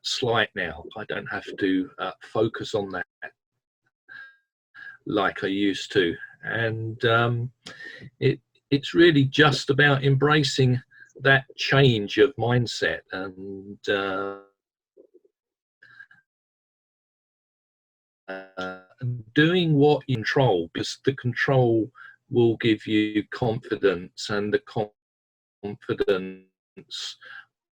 slight now. I don't have to focus on that like I used to, and it's really just about embracing that change of mindset and doing what you control, because the control will give you confidence, and the confidence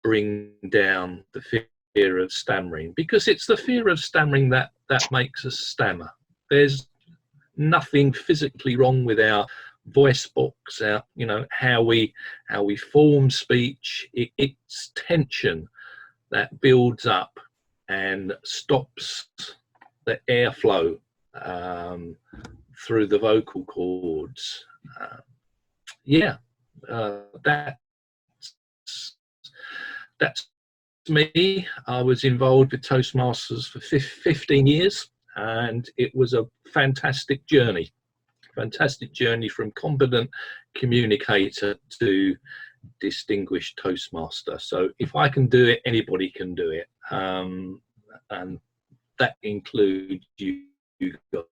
bring down the fear of stammering, because it's the fear of stammering that makes us stammer. There's nothing physically wrong with our voice box, our, you know, how we form speech. It's tension that builds up and stops the airflow through the vocal cords. That's me. I was involved with Toastmasters for 15 years, and it was a fantastic journey from competent communicator to distinguished Toastmaster. So if I can do it, anybody can do it, and that includes you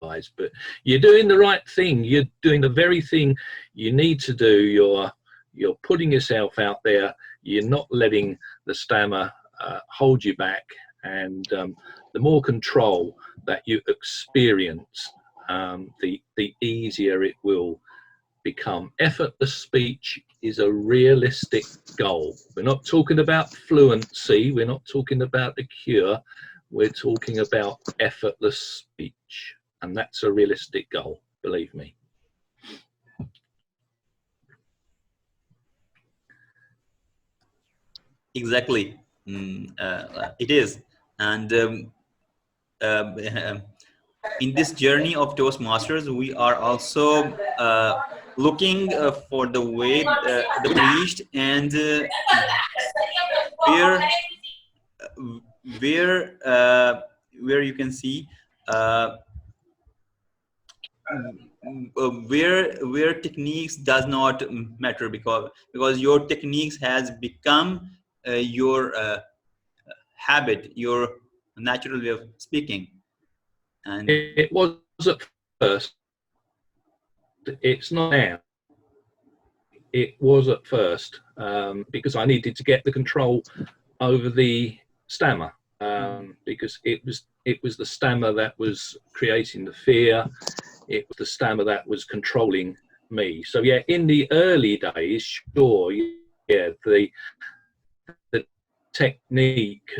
guys. But you're doing the right thing. You're doing the very thing you need to do. You're putting yourself out there. You're not letting the stammer hold you back, and the more control that you experience, the easier it will become. Effortless speech is a realistic goal. We're not talking about fluency. We're not talking about the cure. We're talking about effortless speech, and that's a realistic goal, believe me. Exactly. It is. And in this journey of Toastmasters, we are also looking for the way the reached, and where you can see where techniques does not matter, because your techniques has become your habit, your natural way of speaking. And it was at first. It's not now. It was at first, because I needed to get the control over the stammer, because it was the stammer that was creating the fear. It was the stammer that was controlling me. So yeah, in the early days, sure, yeah, the technique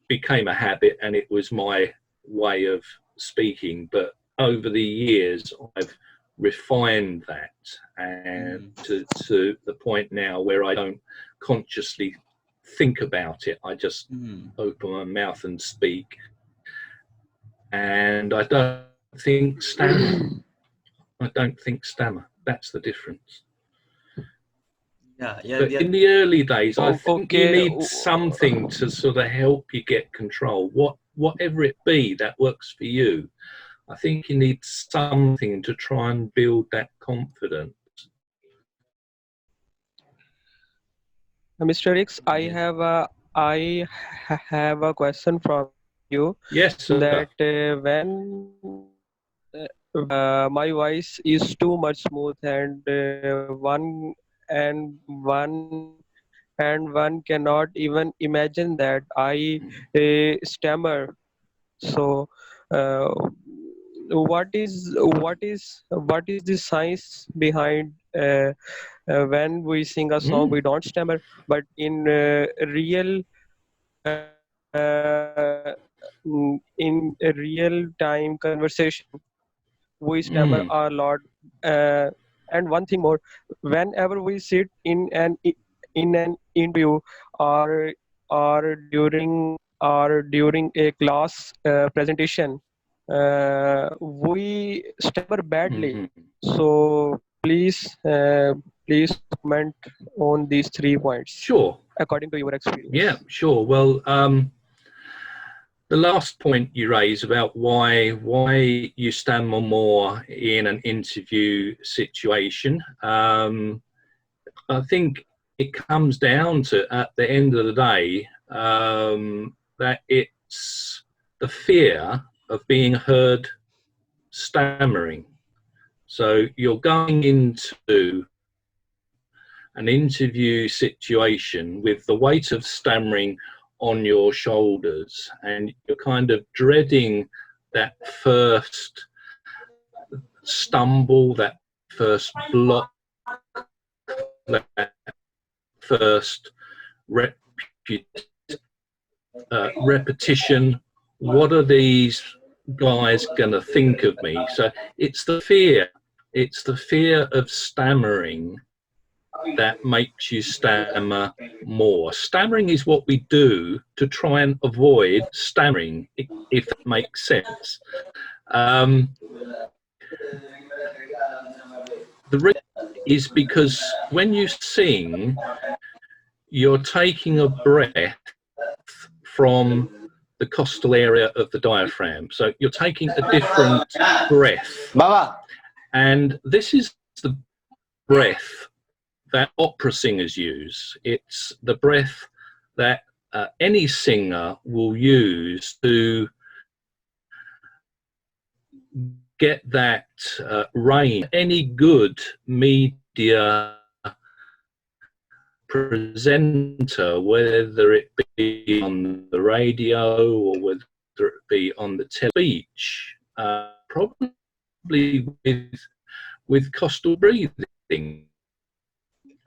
became a habit, and it was my way of speaking. But over the years, I've refined that, and to the point now where I don't consciously think about it. I just open my mouth and speak, and I don't think stammer. I don't think stammer. That's the difference. But in the early days, I think you need something to sort of help you get control, whatever it be that works for you. I think you need something to try and build that confidence. Mr. X, I have a question from you. Yes, sir. That when my voice is too much smooth, and one cannot even imagine that I stammer. So what is the science behind when we sing a song we don't stammer, but in real in a real time conversation we stammer a lot? And one thing more, whenever we sit in an interview or during a class presentation, we stammer badly. So please comment on these 3 points. Sure. According to your experience. Yeah, sure. Well, the last point you raise about why you stammer more in an interview situation, I think it comes down to, at the end of the day, that it's the fear of being heard stammering. So you're going into an interview situation with the weight of stammering on your shoulders, and you're kind of dreading that first stumble, that first block, that first repetition. What are these guys going to think of me? So it's the fear of stammering that makes you stammer more. Stammering is what we do to try and avoid stammering, if that makes sense. The reason is because when you sing, you're taking a breath from the costal area of the diaphragm. So you're taking a different breath. Baba. And this is the breath that opera singers use. It's the breath that any singer will use to get that range. Any good media presenter, whether it be on the radio or whether it be on the speech, probably with costal breathing.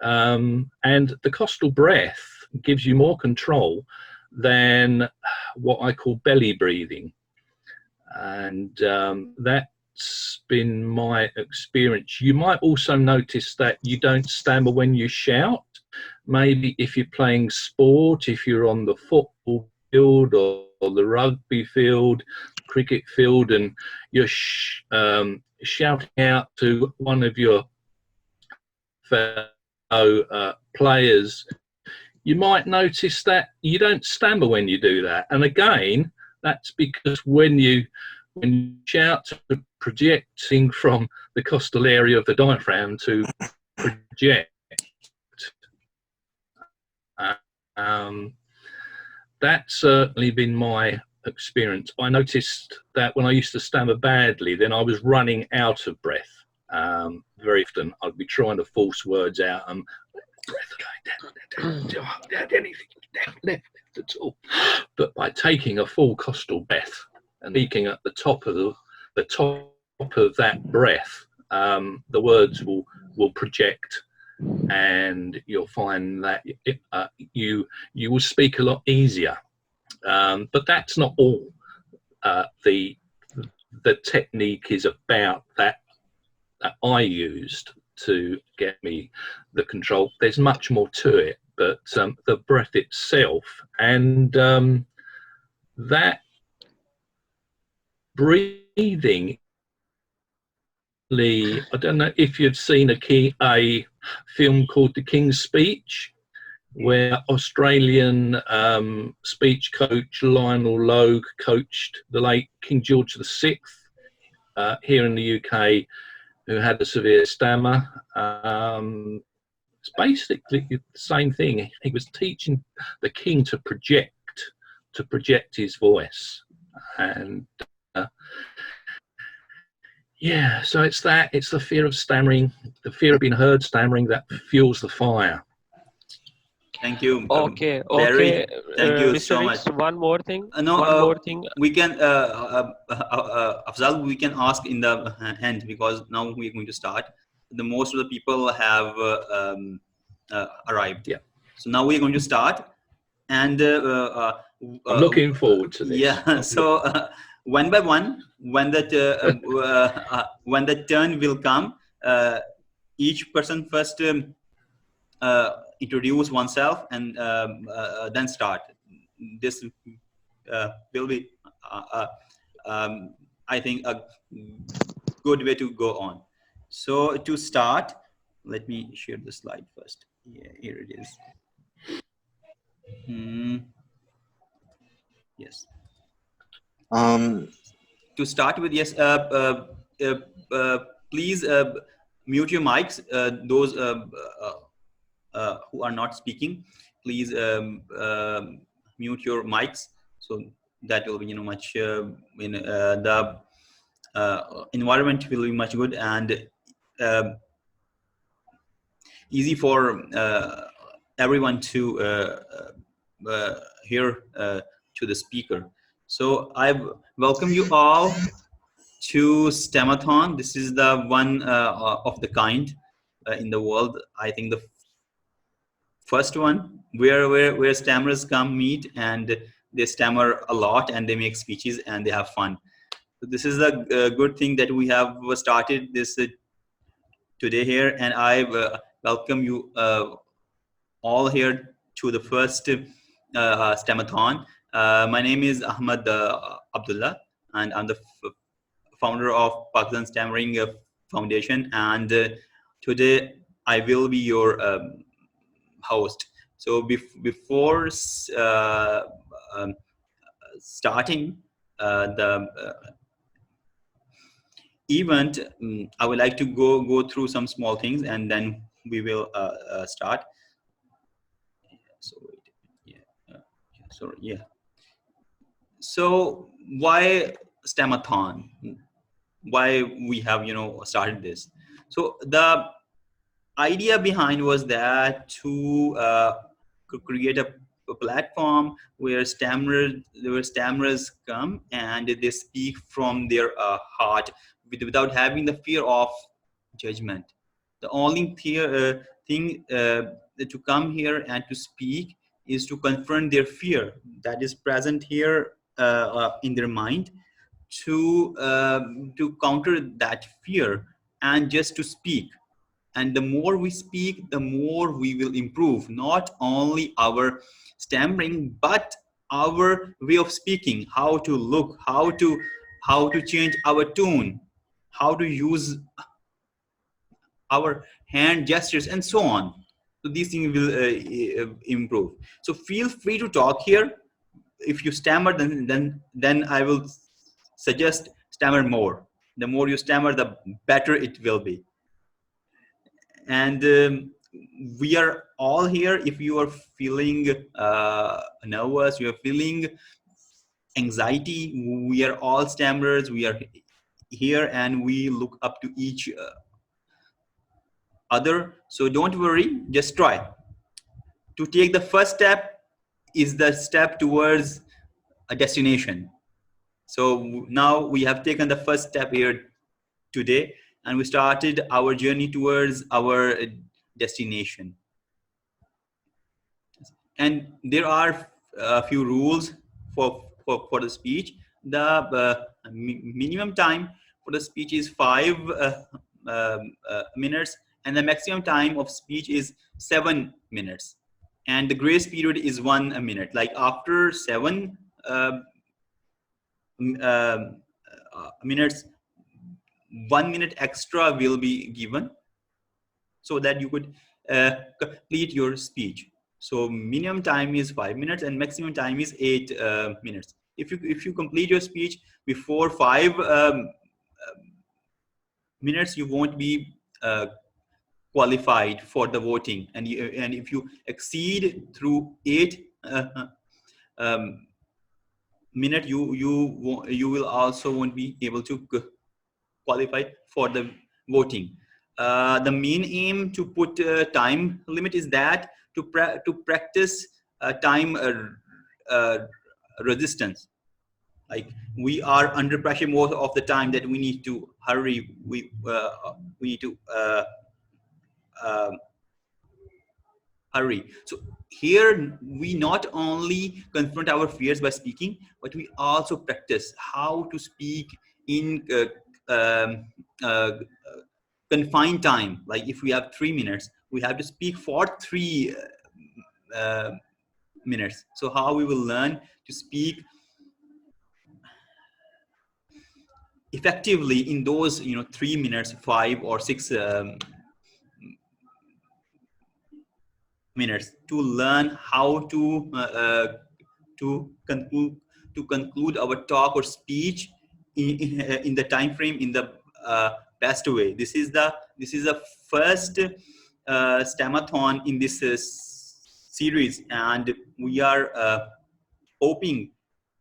And the costal breath gives you more control than what I call belly breathing. And that's been my experience. You might also notice that you don't stammer when you shout. Maybe if you're playing sport, if you're on the football field or the rugby field, cricket field, and you're shouting out to one of your fellow players, you might notice that you don't stammer when you do that. And again, that's because when you shout, to projecting from the costal area of the diaphragm to project. That's certainly been my experience. I noticed that when I used to stammer badly, then I was running out of breath. Very often I'd be trying to force words out and breath going down, anything down, left at all. But by taking a full costal breath and speaking at the top of that breath, the words will project, and you'll find that you will speak a lot easier. But that's not all the technique is about that I used to get me the control. There's much more to it, but the breath itself and that breathing. I don't know if you've seen a film called The King's Speech, where Australian speech coach Lionel Logue coached the late King George VI here in the UK, who had a severe stammer. It's basically the same thing. He was teaching the king to project his voice, and yeah, so it's the fear of stammering, the fear of being heard stammering, that fuels the fire. Thank you. Okay. Thank you Mr. so Riggs, much. one more thing. More thing. We can, Afzal, we can ask in the end, because now we're going to start. Most of the people have arrived. Yeah. So now we're going to start, and I'm looking forward to this. Yeah. So one by one, when that when the turn will come, each person first introduce oneself and then start. This will be, I think, a good way to go on. So to start, let me share the slide first. Yeah, here it is. Yes. To start with, yes. Please mute your mics. Those who are not speaking, please mute your mics So that will be much the environment will be much good and easy for everyone to hear to the speaker. So I welcome you all to Stammathon. This is the one of the kind in the world. I think the first one where stammerers come meet and they stammer a lot and they make speeches and they have fun. So this is a good thing that we have started this today here, and I welcome you all here to the first Stammathon. My name is Ahmad Abdullah, and I'm the founder of Pakistan Stammering Foundation, and today I will be your host. So before um, starting the event, I would like to go through some small things, and then we will start. So wait, sorry, yeah. So why Stammathon? Why we have started this? So the idea behind was that to create a platform where stammerers come and they speak from their heart without having the fear of judgment. The only thing to come here and to speak is to confront their fear that is present here in their mind, to counter that fear and just to speak. And the more we speak, the more we will improve not only our stammering but our way of speaking, how to look, how to change our tone, how to use our hand gestures, and so on. So these things will improve. So feel free to talk here. If you stammer, then I will suggest stammer more. The more you stammer, the better it will be. And we are all here. If you are feeling nervous, you are feeling anxiety, we are all stammerers. We are here and we look up to each other. So don't worry, just try. To take the first step is the step towards a destination. So now we have taken the first step here today, and we started our journey towards our destination. And there are a few rules for the speech. The minimum time for the speech is 5 minutes, and the maximum time of speech is 7 minutes. And the grace period is 1 minute. Like after 7 minutes, 1 minute extra will be given so that you could complete your speech. So minimum time is 5 minutes and maximum time is 8 minutes. If you complete your speech before 5 minutes, you won't be qualified for the voting. And if you exceed through 8 minute, you will also won't be able to qualify for the voting. The main aim to put time limit is that to practice time resistance. Like we are under pressure most of the time that we need to hurry. We need to hurry. So here we not only confront our fears by speaking, but we also practice how to speak in confined time. Like if we have 3 minutes, we have to speak for 3 minutes. So how we will learn to speak effectively in those 3 minutes, 5 or 6 minutes, to learn how to conclude our talk or speech in the time frame, in the best way. This is the first Stammathon in this series, and we are hoping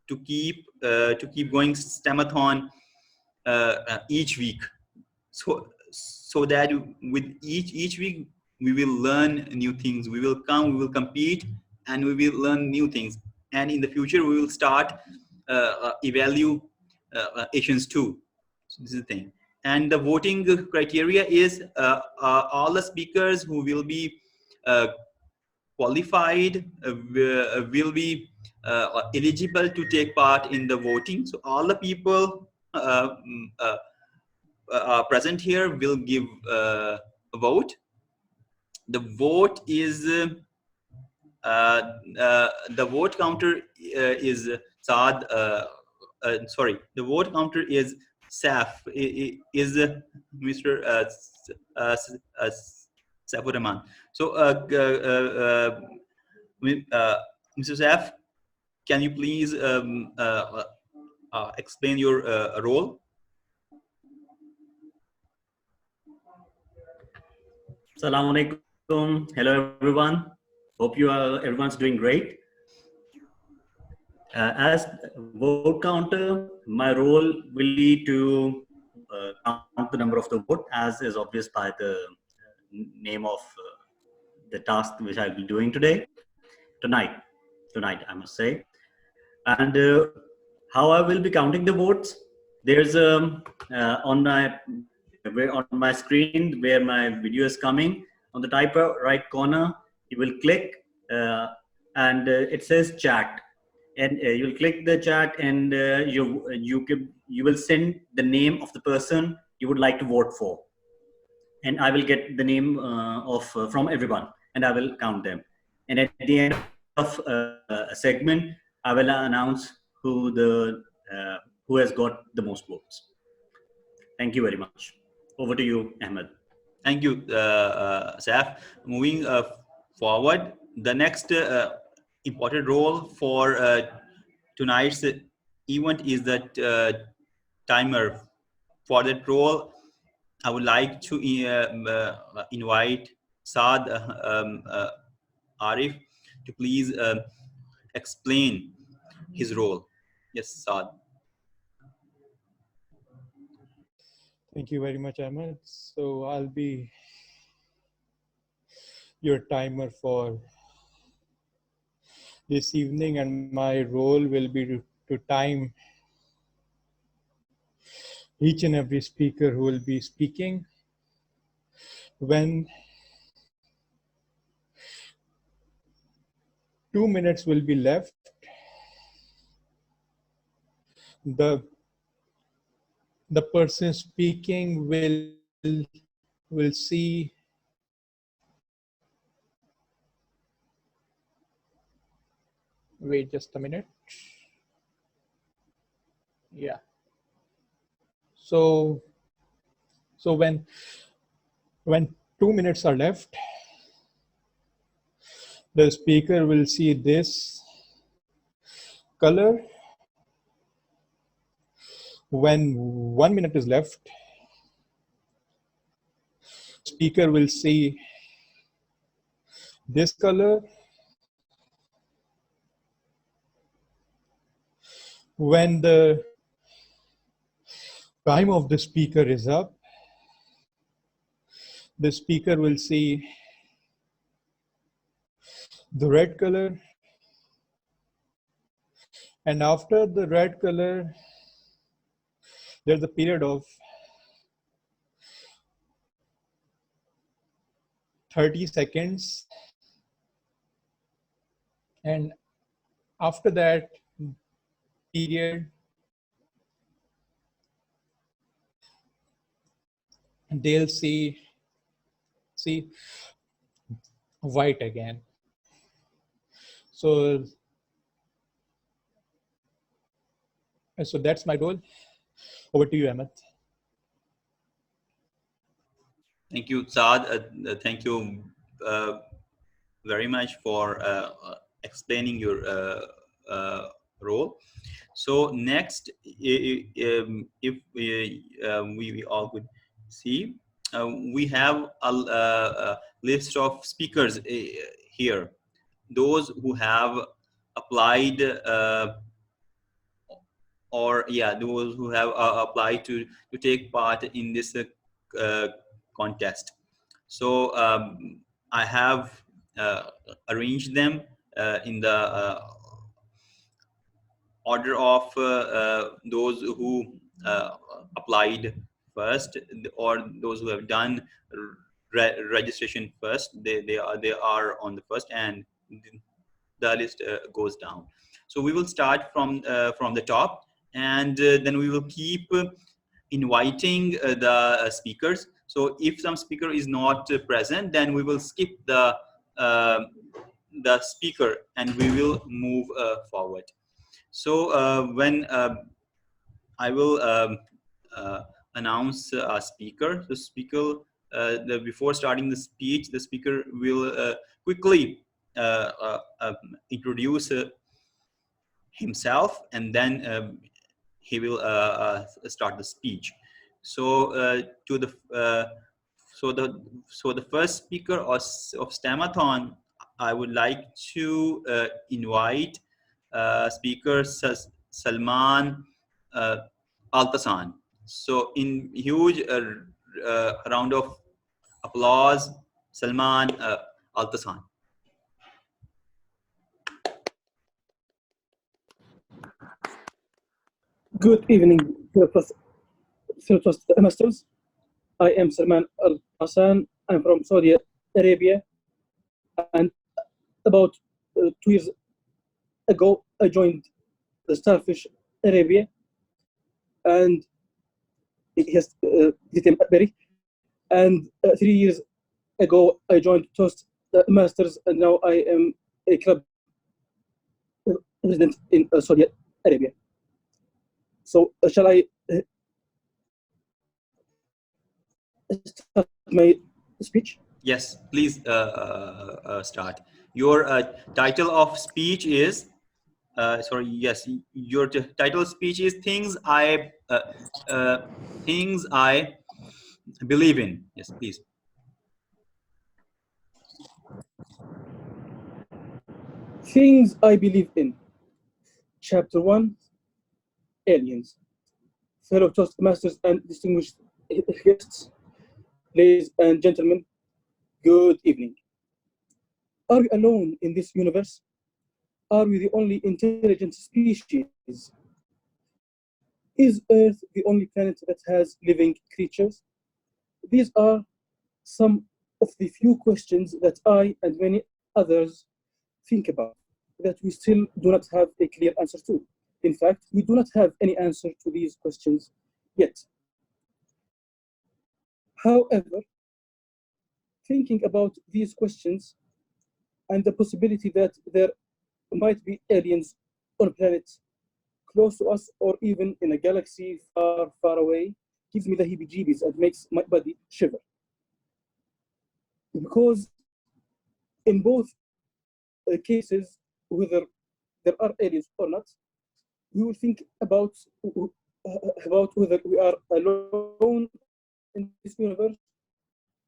to keep going Stammathon each week, so that with each week we will learn new things. We will compete, and we will learn new things. And in the future, we will start evaluations too. So this is the thing. And the voting criteria is all the speakers who will be qualified will be eligible to take part in the voting. So all the people present here will give a vote. The vote is the vote counter is Saad. Sorry, the vote counter is Saf. Is Mr. Safur Rahman. So, Mr. Saf, can you please explain your role? Assalamu alaikum. Hello everyone. Hope everyone's doing great. As vote counter, my role will be to count the number of the vote, as is obvious by the name of the task which I'll be doing tonight, I must say. And how I will be counting the votes, there's on my screen where my video is coming, on the top right corner, you will click and it says chat, and you will click the chat, and you will send the name of the person you would like to vote for, and I will get the name from everyone, and I will count them. And at the end of a segment, I will announce who has got the most votes. Thank you very much. Over to you, Ahmed. Thank you, Saf. Moving forward, the next important role for tonight's event is that timer. For that role, I would like to invite Saad Arif to please explain his role. Yes, Saad. Thank you very much, Ahmed. So I'll be your timer for this evening, and my role will be to time each and every speaker who will be speaking. When 2 minutes will be left, the person speaking will see wait just a minute. Yeah. So when 2 minutes are left, the speaker will see this color. When 1 minute is left, speaker will see this color. When the time of the speaker is up, the speaker will see the red color. And after the red color, there's a period of 30 seconds. And after that period, they'll see white again. So that's my role. Over to you, Ahmed. Thank you, Saad. Thank you very much for explaining your role. So next, if we all could see, we have a list of speakers here. Those who have applied or yeah, those who have applied to take part in this contest. So I have arranged them in the order of those who applied first, or those who have done registration first. They are on the first, and the list goes down. So we will start from the top, and then we will keep inviting the speakers. So if some speaker is not present, then we will skip uh, the speaker and we will move forward. So when I will uh, announce a speaker, the speaker, before starting the speech, the speaker will quickly introduce himself, and then he will start the speech. So to the so the first speaker of Stammathon, I would like to invite speaker Salman uh, Altasan. So in huge round of applause, Salman Altasan. Good evening, fellow masters. I am Salman Al Hassan. I'm from Saudi Arabia, and about 2 years ago, I joined the Starfish Arabia, and it has become Berry. And 3 years ago, I joined Toast Masters, and now I am a club resident in Saudi Arabia. So, shall I start my speech? Yes, please start. Your title of speech is, sorry, yes, your title of speech is things I believe in. Yes, please. Things I believe in. Chapter 1, Aliens. Fellow Toastmasters and distinguished guests, ladies and gentlemen, good evening. Are we alone in this universe? Are we the only intelligent species? Is Earth the only planet that has living creatures? These are some of the few questions that I and many others think about, that we still do not have a clear answer to. In fact, we do not have any answer to these questions yet. However, thinking about these questions and the possibility that there might be aliens on a planet close to us or even in a galaxy far, far away gives me the heebie-jeebies and makes my body shiver. Because in both cases, whether there are aliens or not, we will think about whether we are alone in this universe,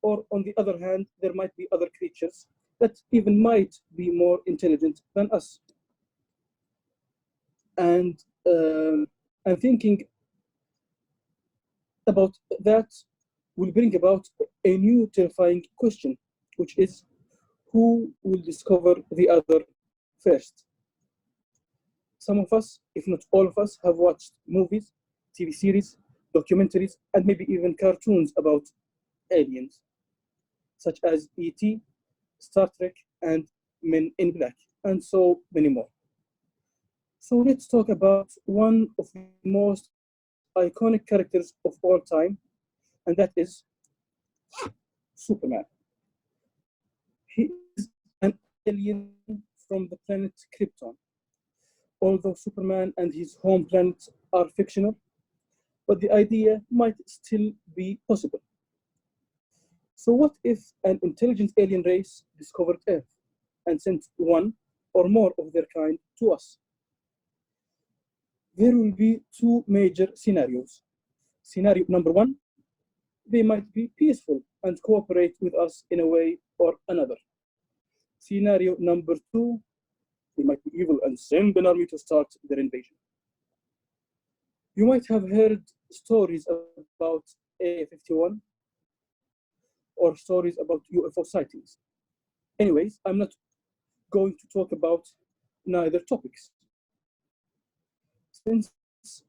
or on the other hand, there might be other creatures that even might be more intelligent than us. And thinking about that will bring about a new terrifying question, which is, who will discover the other first? Some of us, if not all of us, have watched movies, TV series, documentaries, and maybe even cartoons about aliens, such as E.T., Star Trek, and Men in Black, and so many more. So let's talk about one of the most iconic characters of all time, and that is Superman. He is an alien from the planet Krypton. Although Superman and his home planet are fictional, but the idea might still be possible. So what if an intelligent alien race discovered Earth and sent one or more of their kind to us? There will be two major scenarios. Scenario number one, they might be peaceful and cooperate with us in a way or another. Scenario number two, they might be evil and send an army to start their invasion. You might have heard stories about A51 or stories about UFO sightings. Anyways, I'm not going to talk about neither topics. Since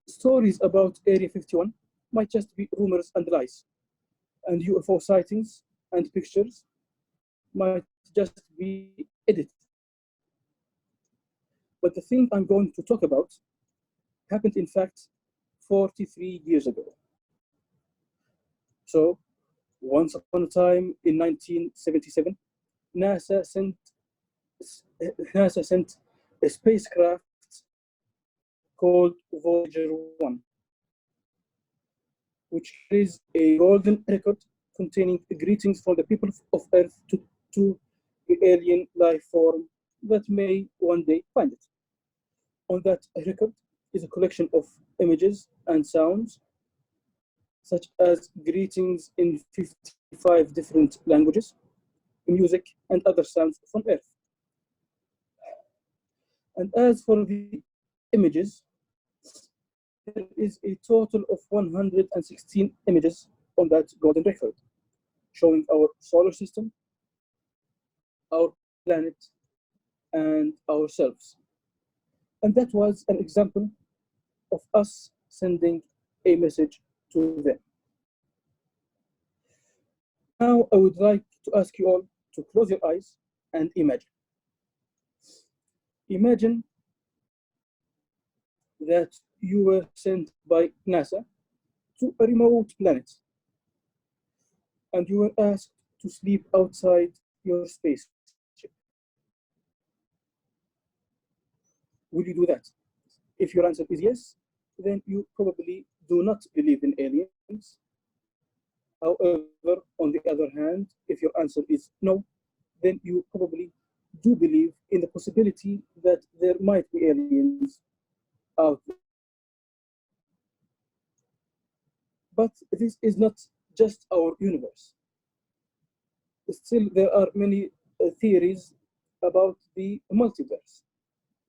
stories about Area 51 might just be rumors and lies, and UFO sightings and pictures might just be edited. But the thing I'm going to talk about happened, in fact, 43 years ago. So, once upon a time in 1977, NASA sent NASA sent a spacecraft called Voyager 1, which is a golden record containing greetings from the people of Earth to the alien life form that may one day find it. On that record is a collection of images and sounds, such as greetings in 55 different languages, music, and other sounds from Earth. And as for the images, there is a total of 116 images on that golden record, showing our solar system, our planet, and ourselves. And that was an example of us sending a message to them. Now, I would like to ask you all to close your eyes and imagine. Imagine that you were sent by NASA to a remote planet, and you were asked to sleep outside your spaceship. Will you do that? If your answer is yes, then you probably do not believe in aliens. However, on the other hand, if your answer is no, then you probably do believe in the possibility that there might be aliens out there. But this is not just our universe. Still, there are many theories about the multiverse,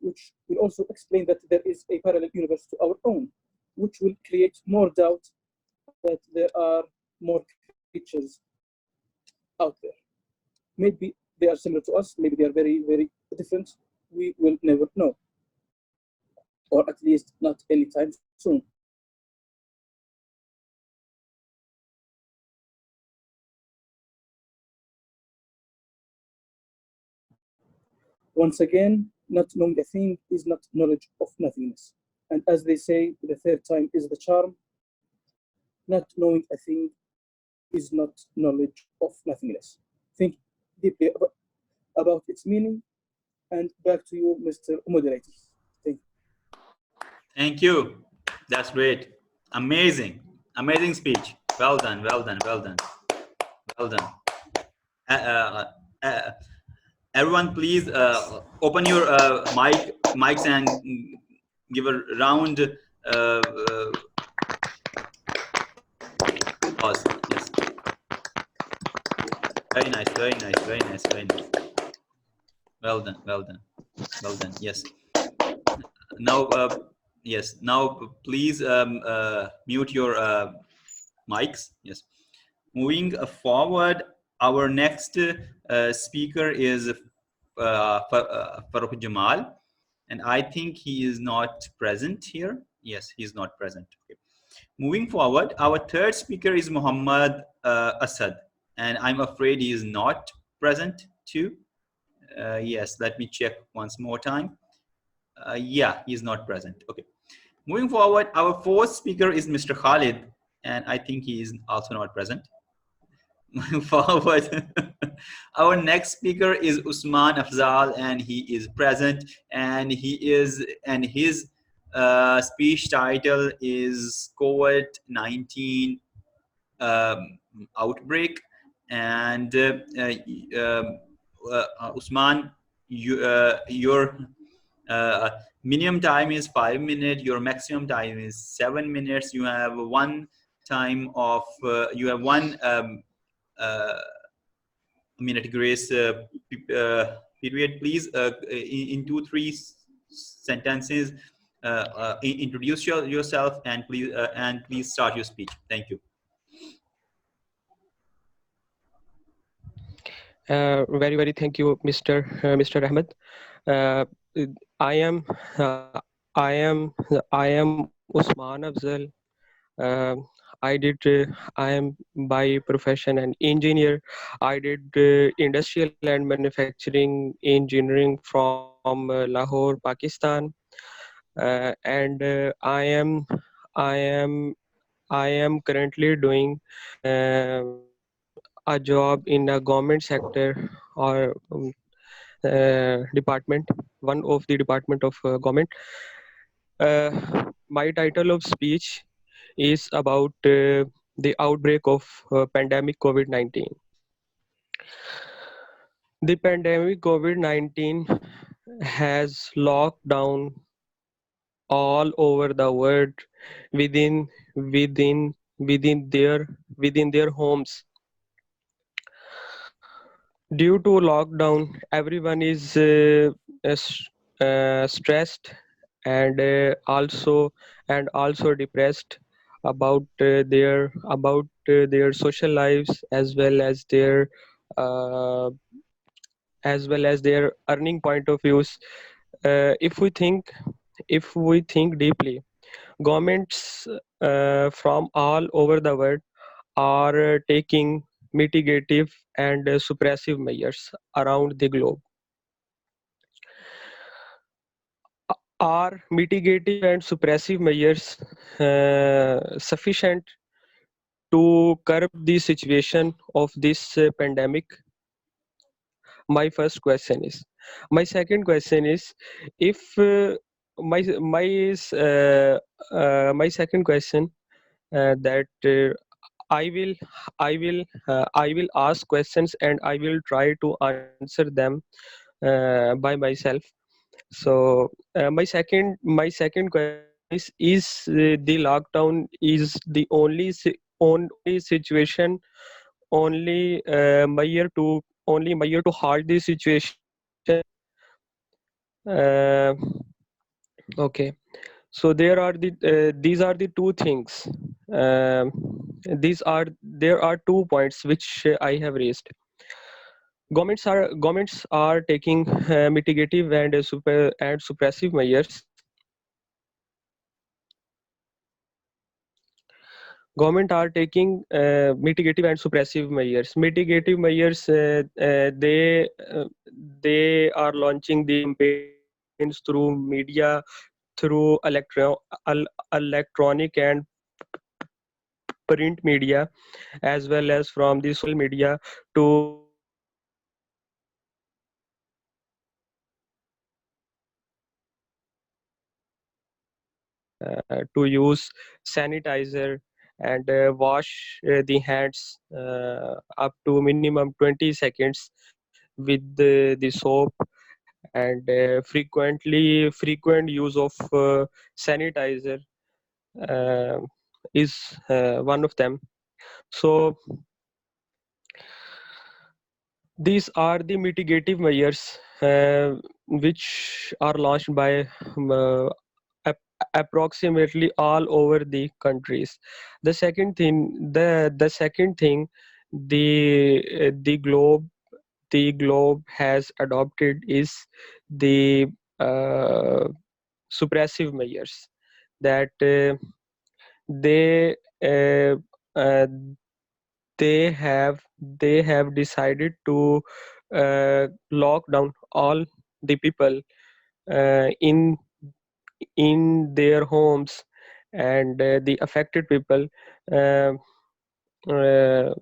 which will also explain that there is a parallel universe to our own, which will create more doubt that there are more creatures out there. Maybe they are similar to us, maybe they are very, very different. We will never know, or at least not anytime soon. Once again, not knowing a thing is not knowledge of nothingness. And as they say, the third time is the charm. Not knowing a thing is not knowledge of nothingness. Think deeply about its meaning. And back to you, Mr. Moderator. Thank you. Thank you. That's great. Amazing. Amazing speech. Well done. Well done. Well done. Well done. Everyone, please open your mics and give a round applause. Yes. Very nice. Very nice. Very nice. Very nice. Well done. Well done. Well done. Yes. Now, yes. Now, please mute your mics. Yes. Moving forward, our next speaker is Farooq Jamal, and I think he is not present here. Yes, he is not present. Okay. Moving forward, our third speaker is Muhammad Asad, and I'm afraid he is not present too. Yes, let me check once more time. Yeah, he is not present. Okay. Moving forward, our fourth speaker is Mr. Khalid, and I think he is also not present. Moving forward, our next speaker is Usman Afzal, and he is present, and his speech title is COVID-19 outbreak. And Usman, your minimum time is 5 minutes. Your maximum time is 7 minutes. You have one time of you have one minute grace period. Please, in 2-3 sentences, introduce yourself, and please start your speech. Thank you. Very, very thank you, Mr. Ahmed. Uh, I am I am Usman Afzal. I did I am by profession an engineer. I did industrial and manufacturing engineering from Lahore, Pakistan, and I am I am currently doing a job in a government sector or department, one of the department of government. My title of speech is about the outbreak of pandemic COVID-19. The pandemic COVID-19 has locked down all over the world within within their homes. Due to lockdown, everyone is stressed and also depressed about their social lives, uh, as well as their earning point of views. If we think deeply, governments from all over the world are taking mitigative and suppressive measures around the globe. Are mitigative and suppressive measures sufficient to curb the situation of this pandemic? My first question is. My second question is, if my my is my second question that I will ask questions and I will try to answer them by myself. So my second question is the lockdown is the only situation, only measure to halt the situation. Uh, okay. So these are the two things. Um there are 2 points which I have raised. Governments are taking mitigative and suppressive measures. Government are taking mitigative and suppressive measures. Mitigative measures, they are launching the campaigns through media, through electronic and print media, as well as from the social media, to use sanitizer and wash the hands up to minimum 20 seconds with the soap, and frequent use of sanitizer uh, is one of them. So these are the mitigative measures which are launched by approximately all over the countries. The second thing, the globe has adopted is the uh, suppressive measures, that they uh, uh, they have decided to lock down all the people in their homes, and the affected people uh, uh,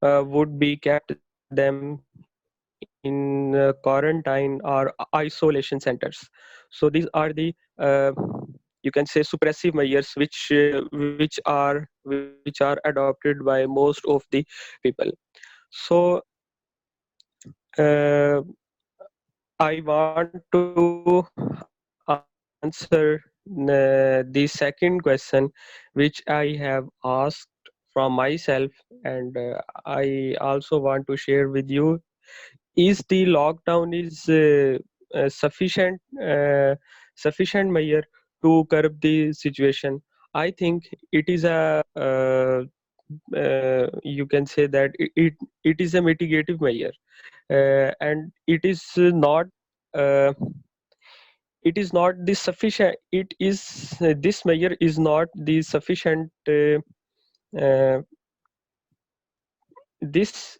would be kept them in quarantine or isolation centers. So these are the you can say suppressive measures which are adopted by most of the people. So uh, I want to answer the second question which I have asked from myself, and I also want to share with you. Is the lockdown is sufficient measure to curb the situation. I think it is a you can say that it is a mitigative measure, and uh, it is not the sufficient. It is this measure is not the sufficient. Uh, this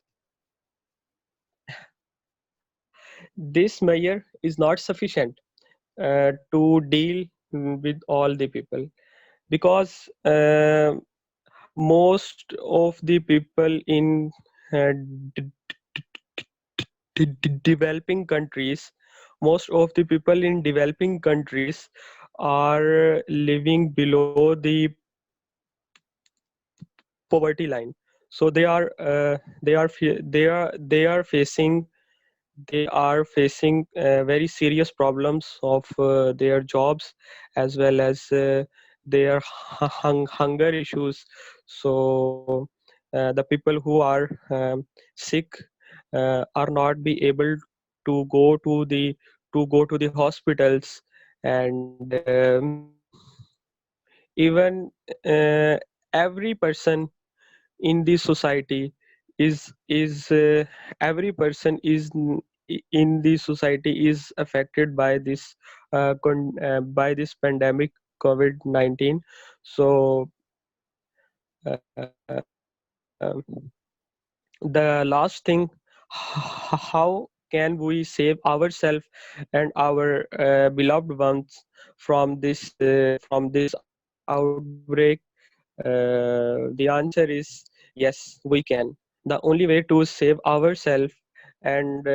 this measure is not sufficient to deal with all the people, because most of the people in uh, d- developing countries, most of the people in developing countries are living below the poverty line. So they are facing very serious problems of their jobs, as well as their hunger issues. So the people who are sick are not be able to go to the hospitals, and even every person in the society is every person in the society is affected by by this pandemic COVID-19. So uh, the last thing, how can we save ourselves and our beloved ones from this outbreak? The answer is yes, we can. The only way to save ourselves and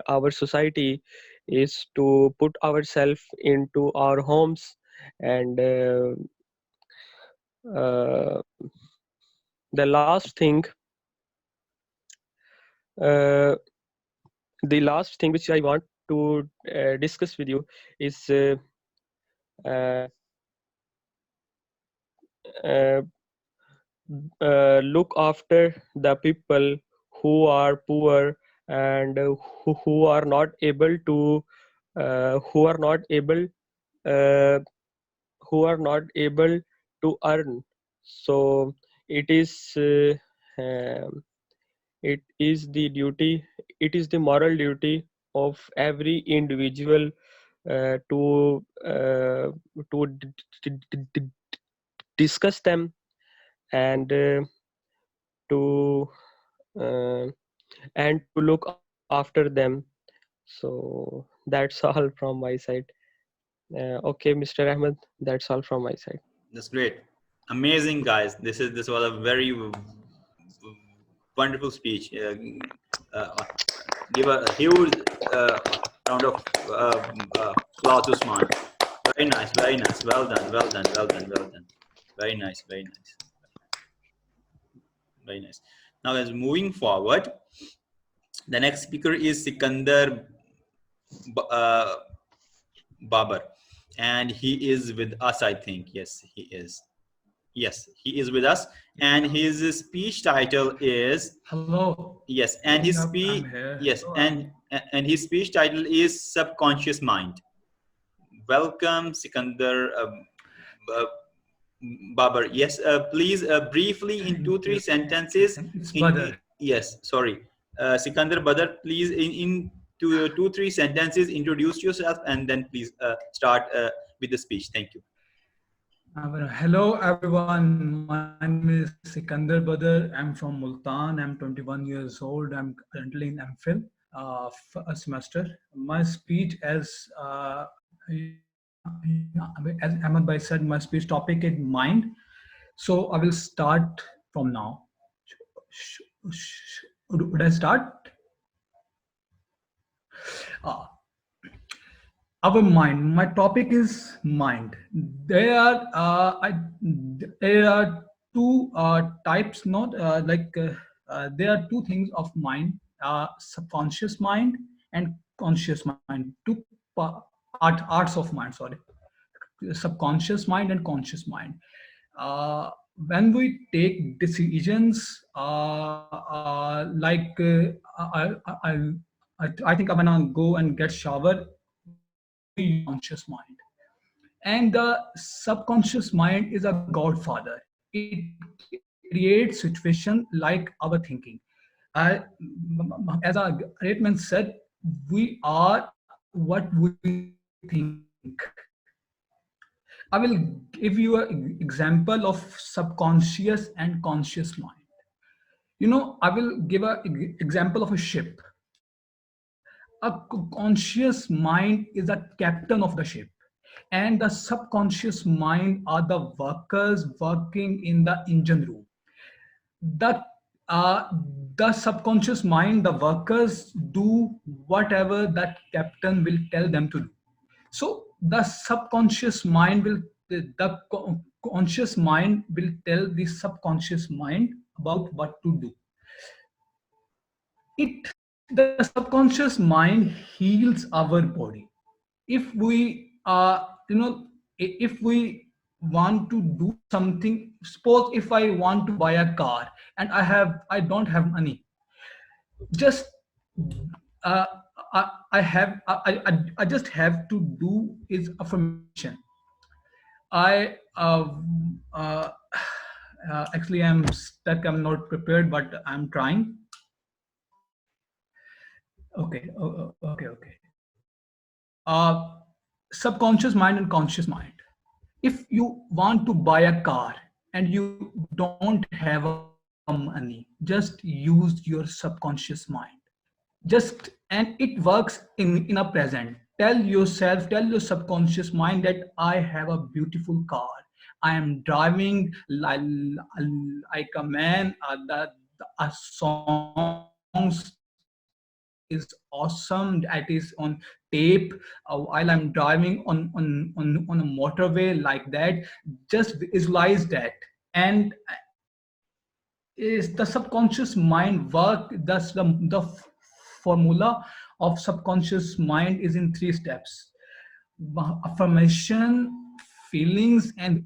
our society is to put ourselves into our homes, and the last thing uh, the last thing which I want to discuss with you is uh, uh, look after the people who are poor, and who are not able to who are not able uh, who are not able to earn. So it is um, it is the duty, it is the moral duty of every individual to discuss them, and to uh, and to look after them. So that's all from my side. Okay, Mr. Ahmed, that's all from my side. That's great. Amazing, guys. This was a very wonderful speech. Give a huge round of applause to Usman. Very nice, very nice. Well done, well done, well done, well done. Very nice, very nice, very nice. Now, as moving forward, the next speaker is Sikandar uh, Babar, and he is with us. I think yes, he is. Yes, he is with us, and his speech title is Hello. yes, and his I'm speech here. yes, Hello, and his speech title is Subconscious Mind. Welcome, Sikandar uh, Babar. Yes, please briefly in two three sentences. It's In Badr. yes, sorry, Sikandar Badar. Please in two three sentences introduce yourself, and then please start with the speech. Thank you. Hello, everyone. My name is Sikandar Badr. I'm from Multan. I'm 21 years old. I'm currently in MPhil, a semester. My speech, as Ahmed Bhai said, my speech topic is mind. So I will start from now. Would I start? Uh, our mind, my topic is mind. There are two types, not there are two things of mind: subconscious mind and conscious mind. Two arts of mind, sorry. Subconscious mind and conscious mind. uh, when we take decisions, like I think I'm gonna go and get shower. We use conscious mind, and the subconscious mind is a godfather. It creates situation like our thinking. I, as a great man said, we are what we think. I will give you an example of subconscious and conscious mind. I will give an example of a ship. A conscious mind is a captain of the ship, and the subconscious mind are the workers working in the engine room. The uh, the subconscious mind, the workers do whatever that captain will tell them to do. So the subconscious mind will, the conscious mind will tell the subconscious mind about what to do. It The subconscious mind heals our body. If we if we want to do something, suppose if I want to buy a car and I don't have money, just uh, I just have to do is affirmation. I actually I'm stuck, I'm not prepared, but I'm trying. Okay, okay. uh, Subconscious mind and conscious mind. If you want to buy a car and you don't have a money, just use your subconscious mind. Just, and it works in a present. Tell your subconscious mind that I have a beautiful car. I am driving like a man. A songs is awesome. That is on tape while I'm driving on a motorway like that. Just visualize that, and is the subconscious mind work. Thus the formula of subconscious mind is in 3 steps: affirmation, feelings, and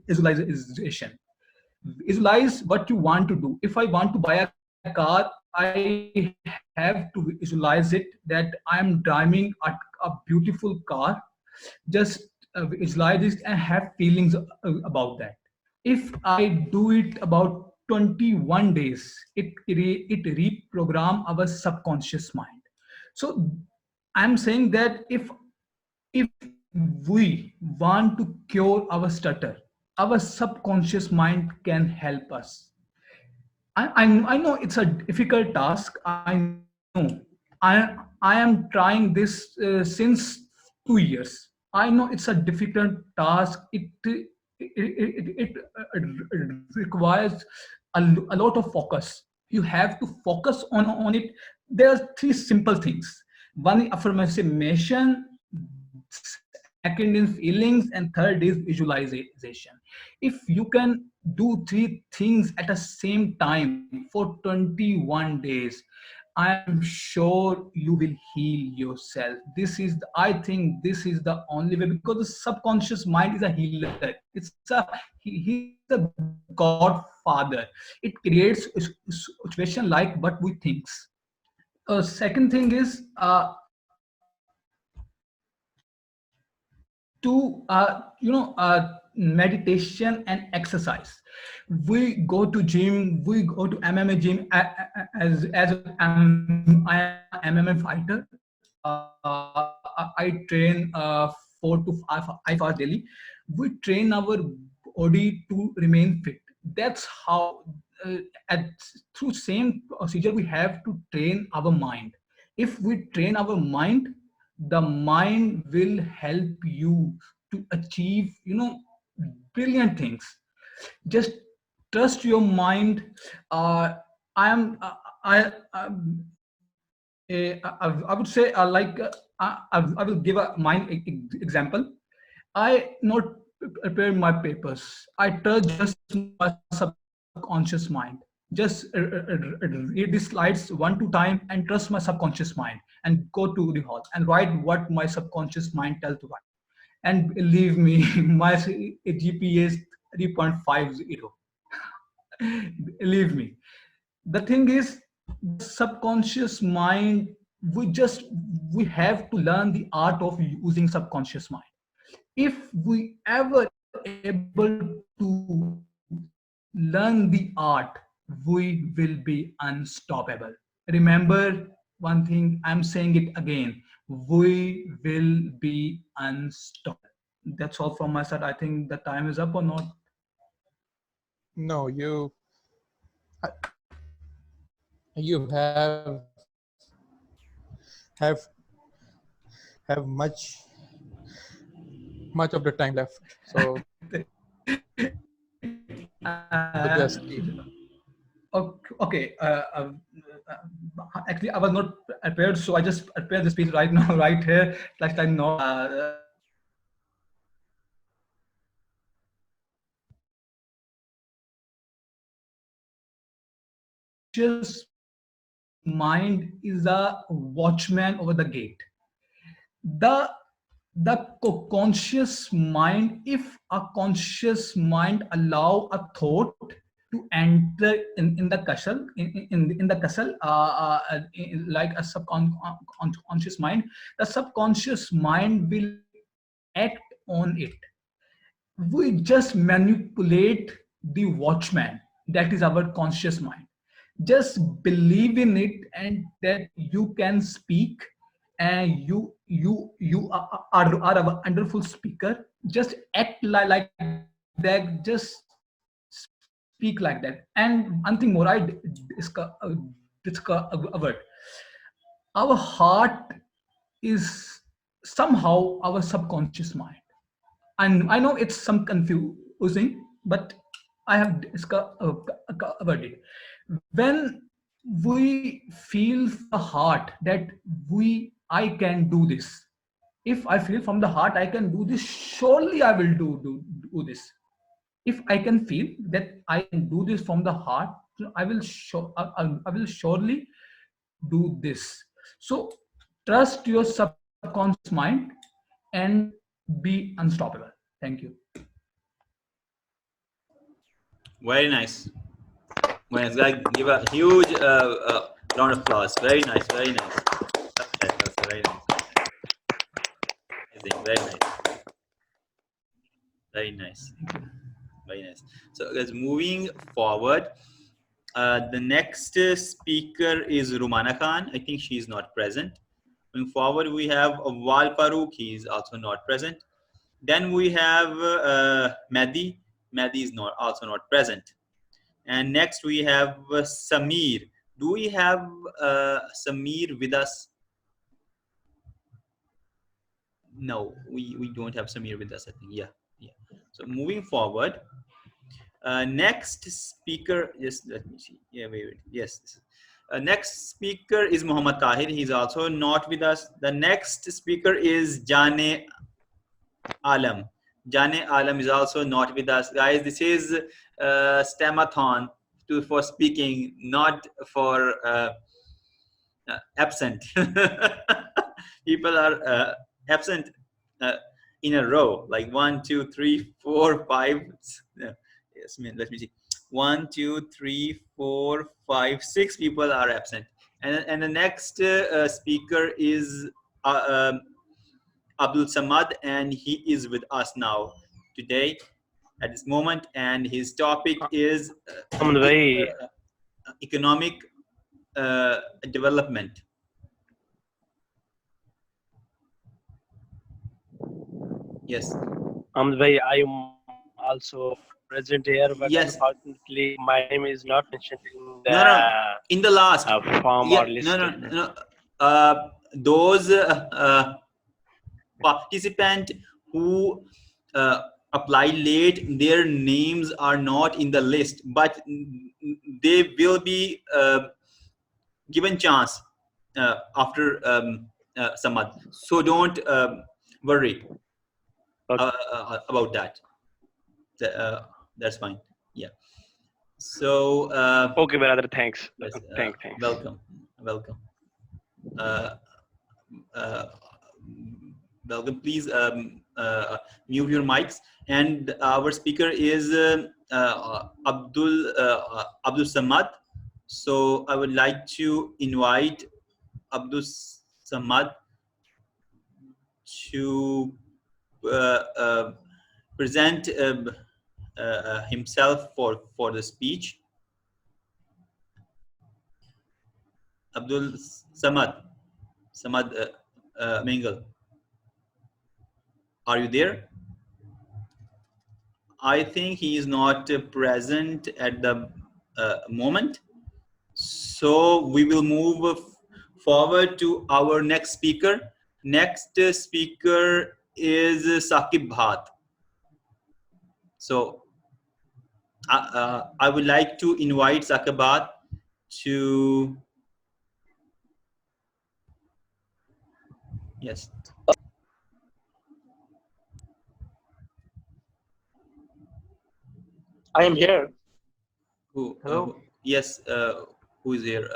visualization. Visualize what you want to do. If I want to buy a car, I have to visualize it that I am driving a beautiful car. Just visualize it and have feelings about that. If I do it about 21 days, it reprogram our subconscious mind. So I'm saying that if we want to cure our stutter, our subconscious mind can help us. I know it's a difficult task. I know. I am trying this since 2 years. I know it's a difficult task. It requires a lot of focus. You have to focus on it. There are 3 simple things. One is affirmation, second is feelings, and third is visualization. If you can do 3 things at the same time for 21 days, I am sure you will heal yourself. I think this is the only way, because the subconscious mind is a healer. He's a godfather. It creates a situation like what we thinks. Second thing is to meditation and exercise. We go to gym, we go to MMA gym. I am an MMA fighter. I train 4 to 5 hours daily. We train our body to remain fit. That's how at through same procedure we have to train our mind. If we train our mind, the mind will help you to achieve brilliant things. Just trust your mind. I am I would say I will give a mind example. I not prepare my papers. I trust just my subconscious mind. Just read the slides 1 2 times and trust my subconscious mind, and go to the hall and write what my subconscious mind tells to write. And believe me, my GPA is 3.50. Believe me. The thing is, the subconscious mind, we have to learn the art of using subconscious mind. If we ever able to learn the art, we will be unstoppable. Remember one thing, I'm saying it again, we will be unstoppable. That's all from my side. I think the time is up or not. No, you have have much of the time left. So just Okay. Actually, I was not prepared, so I just prepared the speech right now, right here. Like I know. Just mind is a watchman over the gate. The conscious mind, if a conscious mind allow a thought to enter in the castle, in the castle, like a subconscious mind, the subconscious mind will act on it. We just manipulate the watchman, that is our conscious mind. Just believe in it, and that you can speak, and you are a wonderful speaker. Just act like that, just speak like that. And one thing more I discovered, our heart is somehow our subconscious mind. And I know it's some confusing, but I have covered it. When we feel from the heart that I can do this. If I feel from the heart I can do this, surely I will do this. If I can feel that I can do this from the heart, I will surely do this. So trust your subconscious mind and be unstoppable. Thank you. Very nice. Well, like, give a huge round of applause. Very nice, very nice. That's very nice. Amazing, very nice. Very nice. Very nice. So, guys, moving forward, the next speaker is Rumana Khan. I think she is not present. Moving forward, we have Wal Farouk. He is also not present. Then we have Mehdi. Mehdi is also not present. And next we have Samir. Do we have Samir with us? No, we don't have Samir with us, I think. Yeah. So moving forward, next speaker, yes, let me see. Yeah, wait. Yes. Next speaker is Muhammad Tahir. He's also not with us. The next speaker is Jane Alam. Jane Alam is also not with us. Guys, this is Stammathon for speaking, not for absent. People are absent in a row, like 1, 2, 3, 4, 5. Yes, let me see. 1, 2, 3, 4, 5, 6 people are absent. And the next speaker is Abdul Samad, and he is with us now today at this moment, and his topic is economic development. Yes. I am also present here, but yes. Unfortunately my name is not mentioned in the in the last form or list. No. Those participant who apply late, their names are not in the list, but they will be given chance after Samad. So don't worry about that. That's fine. Yeah. So okay, brother. Thanks. Yes, thanks. Welcome. Welcome. Please mute your mics. And our speaker is Abdul Samad. So I would like to invite Abdul Samad to present himself for the speech. Abdul Samad Mingle, are you there? I think he is not present at the moment. So we will move forward to our next speaker. Next speaker is Saqib Bhat. So I would like to invite Saqib Bhat to, yes. I am here. Who? Hello. Yes. Who is here?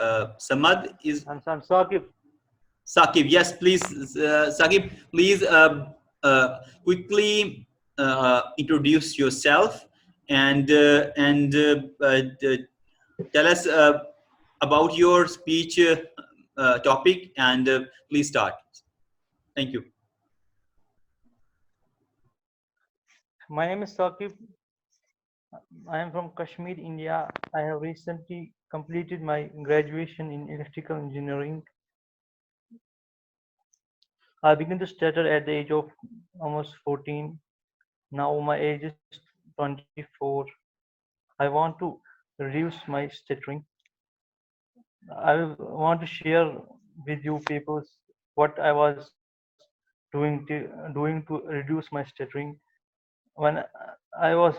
Samad is. I'm Saqib. Saqib, yes, please. Saqib, please quickly introduce yourself and tell us about your speech topic, and please start. Thank you. My name is Saqib. I am from Kashmir, India. I have recently completed my graduation in electrical engineering. I began to stutter at the age of almost 14. Now my age is 24. I want to reduce my stuttering. I want to share with you people what I was doing to reduce my stuttering. When I was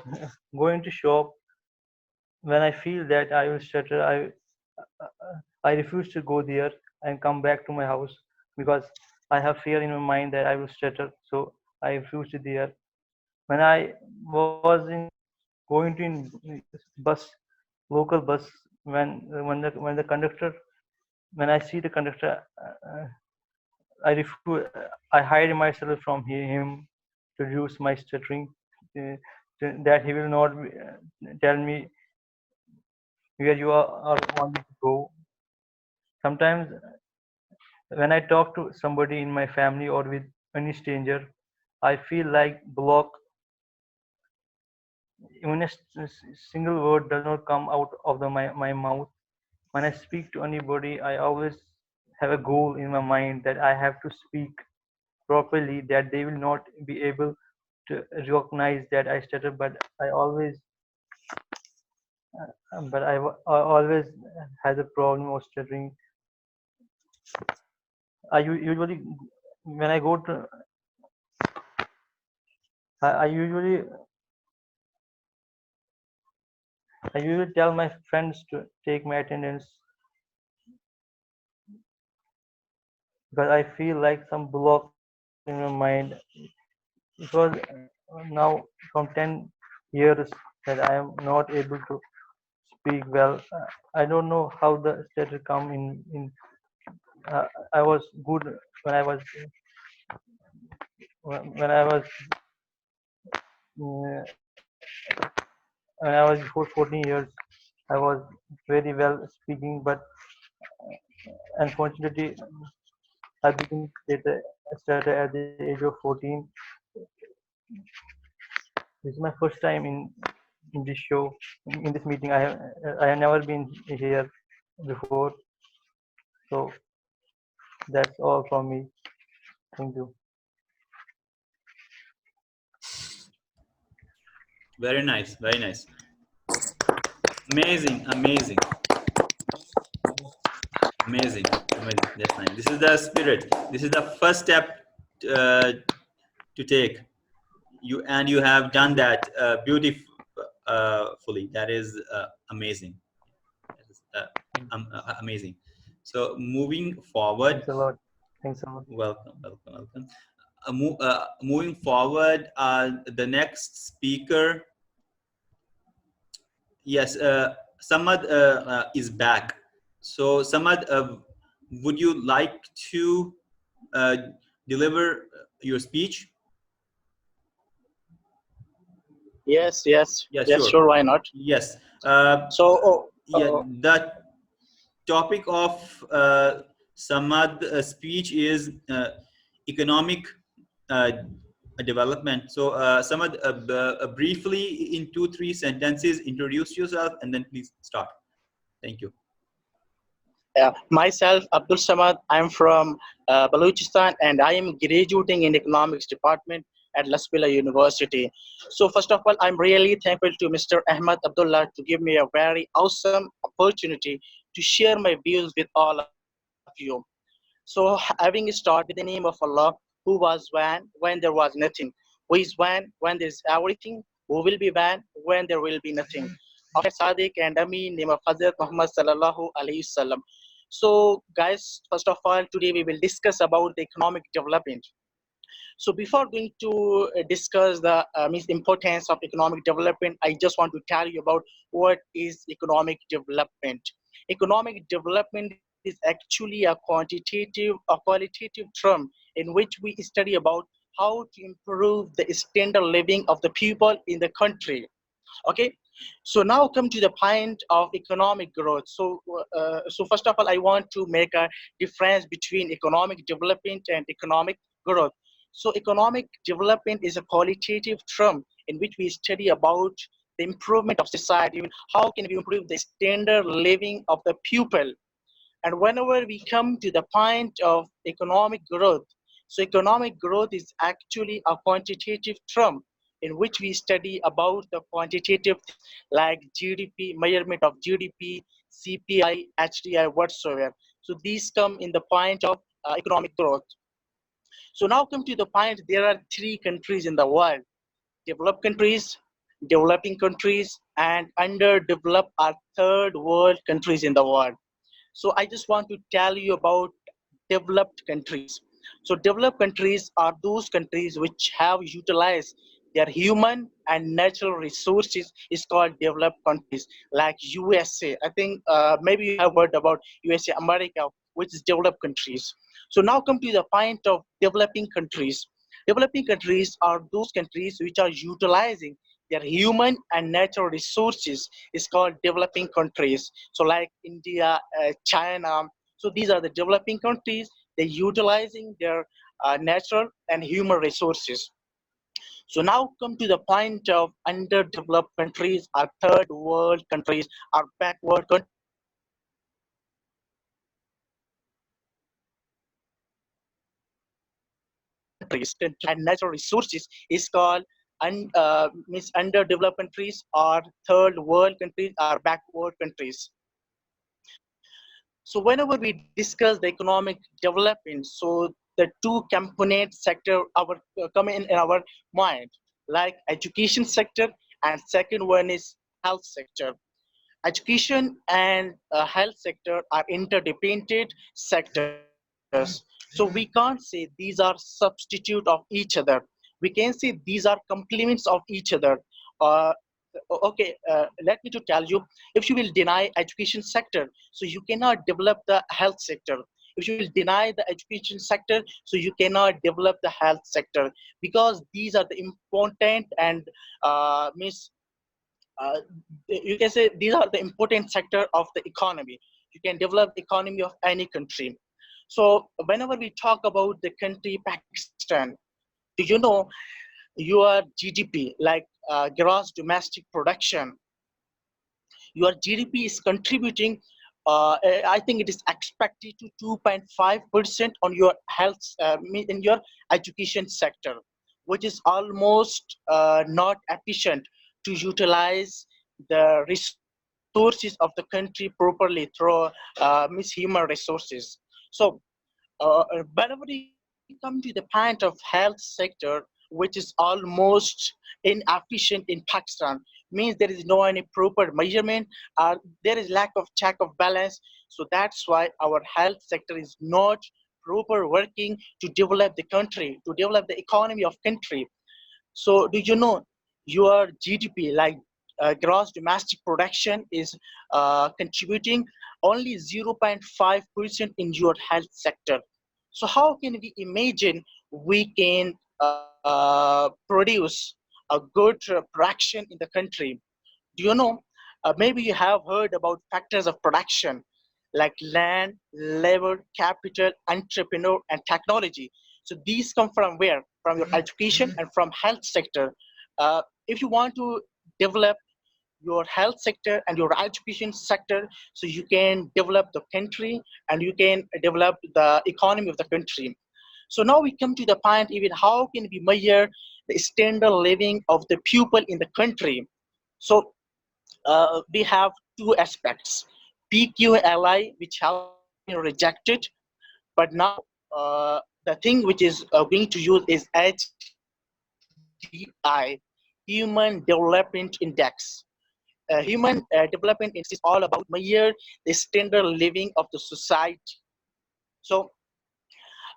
going to shop, when I feel that I will stutter, I refuse to go there and come back to my house because I have fear in my mind that I will stutter. So I refuse to there. When I was in going to in bus, local bus, when the conductor, when I see the conductor, I refuse, I hide myself from him to reduce my stuttering, that he will not tell me where you are wanting to go. Sometimes when I talk to somebody in my family or with any stranger, I feel like block. Even a single word does not come out of my mouth. When I speak to anybody, I always have a goal in my mind that I have to speak properly, that they will not be able to recognize that I stutter, but I always I always had a problem of stuttering. Usually when I go to I usually tell my friends to take my attendance because I feel like some block in my mind. Because now from 10 years that I am not able to speak well. I don't know how the stutter come in. I was good when I was when I was uh, when I was before 14 years. I was very well speaking, but unfortunately, I became stutter at the age of 14. This is my first time in this show, in this meeting. I have never been here before, so that's all from me. Thank you. Very nice. Very nice. Amazing. Amazing. Amazing. Amazing. That's nice. This is the spirit. This is the first step to take. You have done that beautifully. That is amazing. That is, amazing. So moving forward. Thanks a lot. Thanks a lot. Welcome. Welcome. Welcome. Moving forward, the next speaker. Yes, Samad is back. So Samad, would you like to deliver your speech? Yes, Yeah, sure. Why not? Yes. So, Yeah, that topic of Samad speech is economic uh, development. So Samad, briefly in 2-3 sentences, introduce yourself and then please start. Thank you. Myself, Abdul Samad. I'm from Balochistan, and I am graduating in economics department at Lasbela University. So first of all, I'm really thankful to Mr. Ahmad Abdullah to give me a very awesome opportunity to share my views with all of you. So having started with the name of Allah, who was when there was nothing, who is when there is everything, who will be when there will be nothing. Sadiq and Amin, name of Hazrat Muhammad sallallahu alaihi wasallam. So, guys, first of all, today we will discuss about the economic development. So, before going to discuss the importance of economic development, I just want to tell you about what is economic development. Economic development is actually a qualitative term in which we study about how to improve the standard living of the people in the country. Okay, so now come to the point of economic growth. So first of all, I want to make a difference between economic development and economic growth. So economic development is a qualitative term in which we study about the improvement of society. How can we improve the standard living of the people? And whenever we come to the point of economic growth, so economic growth is actually a quantitative term in which we study about the quantitative like GDP, measurement of GDP, CPI, HDI, whatsoever. So these come in the point of economic growth. So now come to the point, there are three countries in the world: developed countries, developing countries, and underdeveloped or third world countries in the world. So I just want to tell you about developed countries. So developed countries are those countries which have utilized their human and natural resources is called developed countries like USA. I think maybe you have heard about USA, America, which is developed countries. So now come to the point of developing countries. Developing countries are those countries which are utilizing their human and natural resources is called developing countries. So like India, China. So these are the developing countries. They're utilizing their natural and human resources. So now come to the point of underdeveloped countries, our third world countries, our backward countries. So these are the countries which have and natural resources is called underdeveloped countries or third world countries or backward countries. So whenever we discuss the economic development, so the two component sector our come in our mind, like education sector, and second one is health sector. Education and health sector are interdependent sectors. So we can't say these are substitute of each other. We can say these are complements of each other. Uh, okay, let me to tell you, if you will deny education sector, so you cannot develop the health sector. If you will deny the education sector, so you cannot develop the health sector, because these are the important and means uh, you can say these are the important sector of the economy. You can develop economy of any country. So whenever we talk about the country Pakistan, do you know your GDP, like gross domestic production, your GDP is contributing, I think it is expected to 2.5% on your health, in your education sector, which is almost not efficient to utilize the resources of the country properly through human resources. So whenever we come to the point of health sector, which is almost inefficient in Pakistan, means there is no any proper measurement, there is lack of check of balance. So that's why our health sector is not proper working to develop the country, to develop the economy of country. So do you know your GDP, like gross domestic production, is contributing only 0.5% in your health sector. So how can we imagine we can produce a good production in the country? Do you know? Maybe you have heard about factors of production. like land, labor, capital, entrepreneur, and technology. So these come from where? From your education and from health sector. If you want to develop your health sector and your education sector, so you can develop the country and you can develop the economy of the country. So now we come to the point, even how can we measure the standard living of the people in the country? So we have two aspects: PQLI, which has been rejected, but now the thing which is going to use is HDI, Human Development Index. Human Development Index is all about measure the standard living of the society. So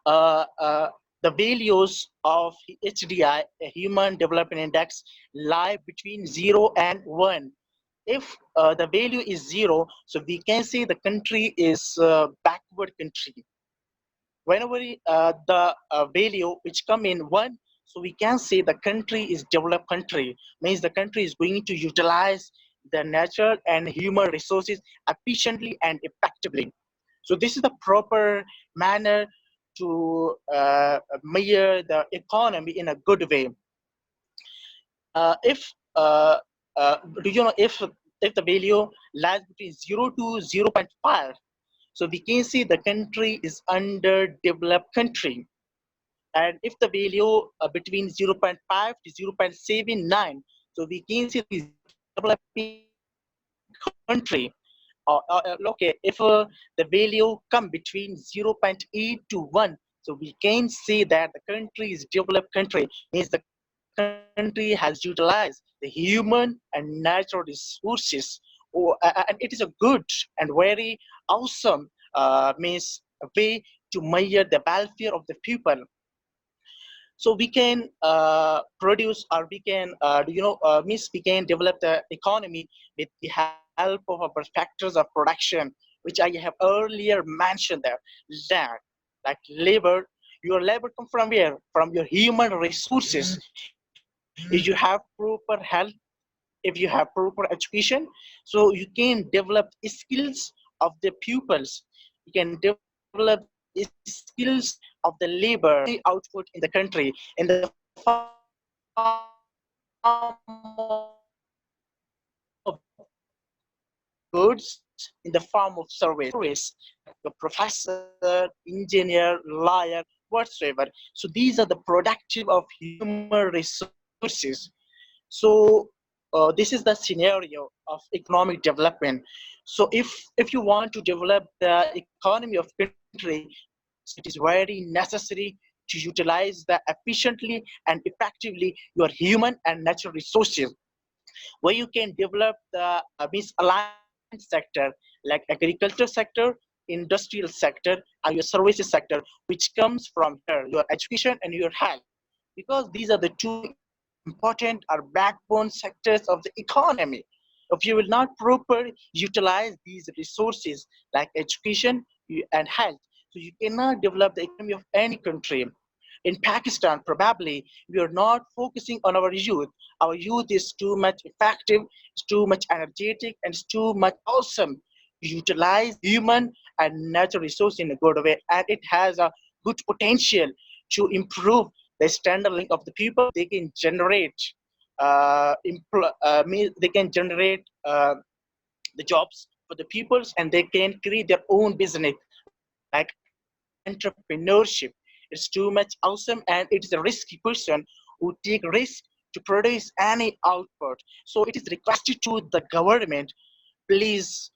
the values of HDI, Human Development Index, lie between 0 and 1. If the value is 0, so we can say the country is backward country. Whenever the value which come in 1, so we can say the country is developed country, means the country is going to utilize the natural and human resources efficiently and effectively. So this is the proper manner to measure the economy in a good way. If do you know if the value lies between 0 to 0.5, so we can see the country is underdeveloped country. And if the value between 0.5 to 0.79, so we can see the developing country. Okay, if the value come between 0.8 to 1, so we can say that the country is developed country, means the country has utilized the human and natural resources. And it is a good and very awesome means a way to measure the welfare of the people. So we can produce, or we can means we can develop the economy with the help of our factors of production, which I have earlier mentioned there. Land, like labor, your labor come from where? From your human resources. If you have proper health, if you have proper education, so you can develop skills of the pupils, you can develop the skills of the labor, output in the country in the form of goods, in the form of service, like a professor, engineer, lawyer, whatsoever. So these are the productive of human resources. So this is the scenario of economic development. So this is the scenario of economic development. So if you want to develop the economy of country, so it is very necessary to utilize the efficiently and effectively your human and natural resources, where you can develop the misaligned sector like agriculture sector, industrial sector, and your services sector, which comes from here, your education and your health, because these are the two important or backbone sectors of the economy. If you will not proper utilize these resources like education and health, so you cannot develop the economy of any country. In Pakistan, probably we are not focusing on our youth. Our youth is too much effective, it's too much energetic, and it's too much awesome to utilize human and natural resource in a good way, and it has a good potential to improve the standard living of the people. They can generate they can generate the jobs for the peoples, and they can create their own business like entrepreneurship. It's too much awesome, and it is a risky person who take risk to produce any output. So it is requested to the government, please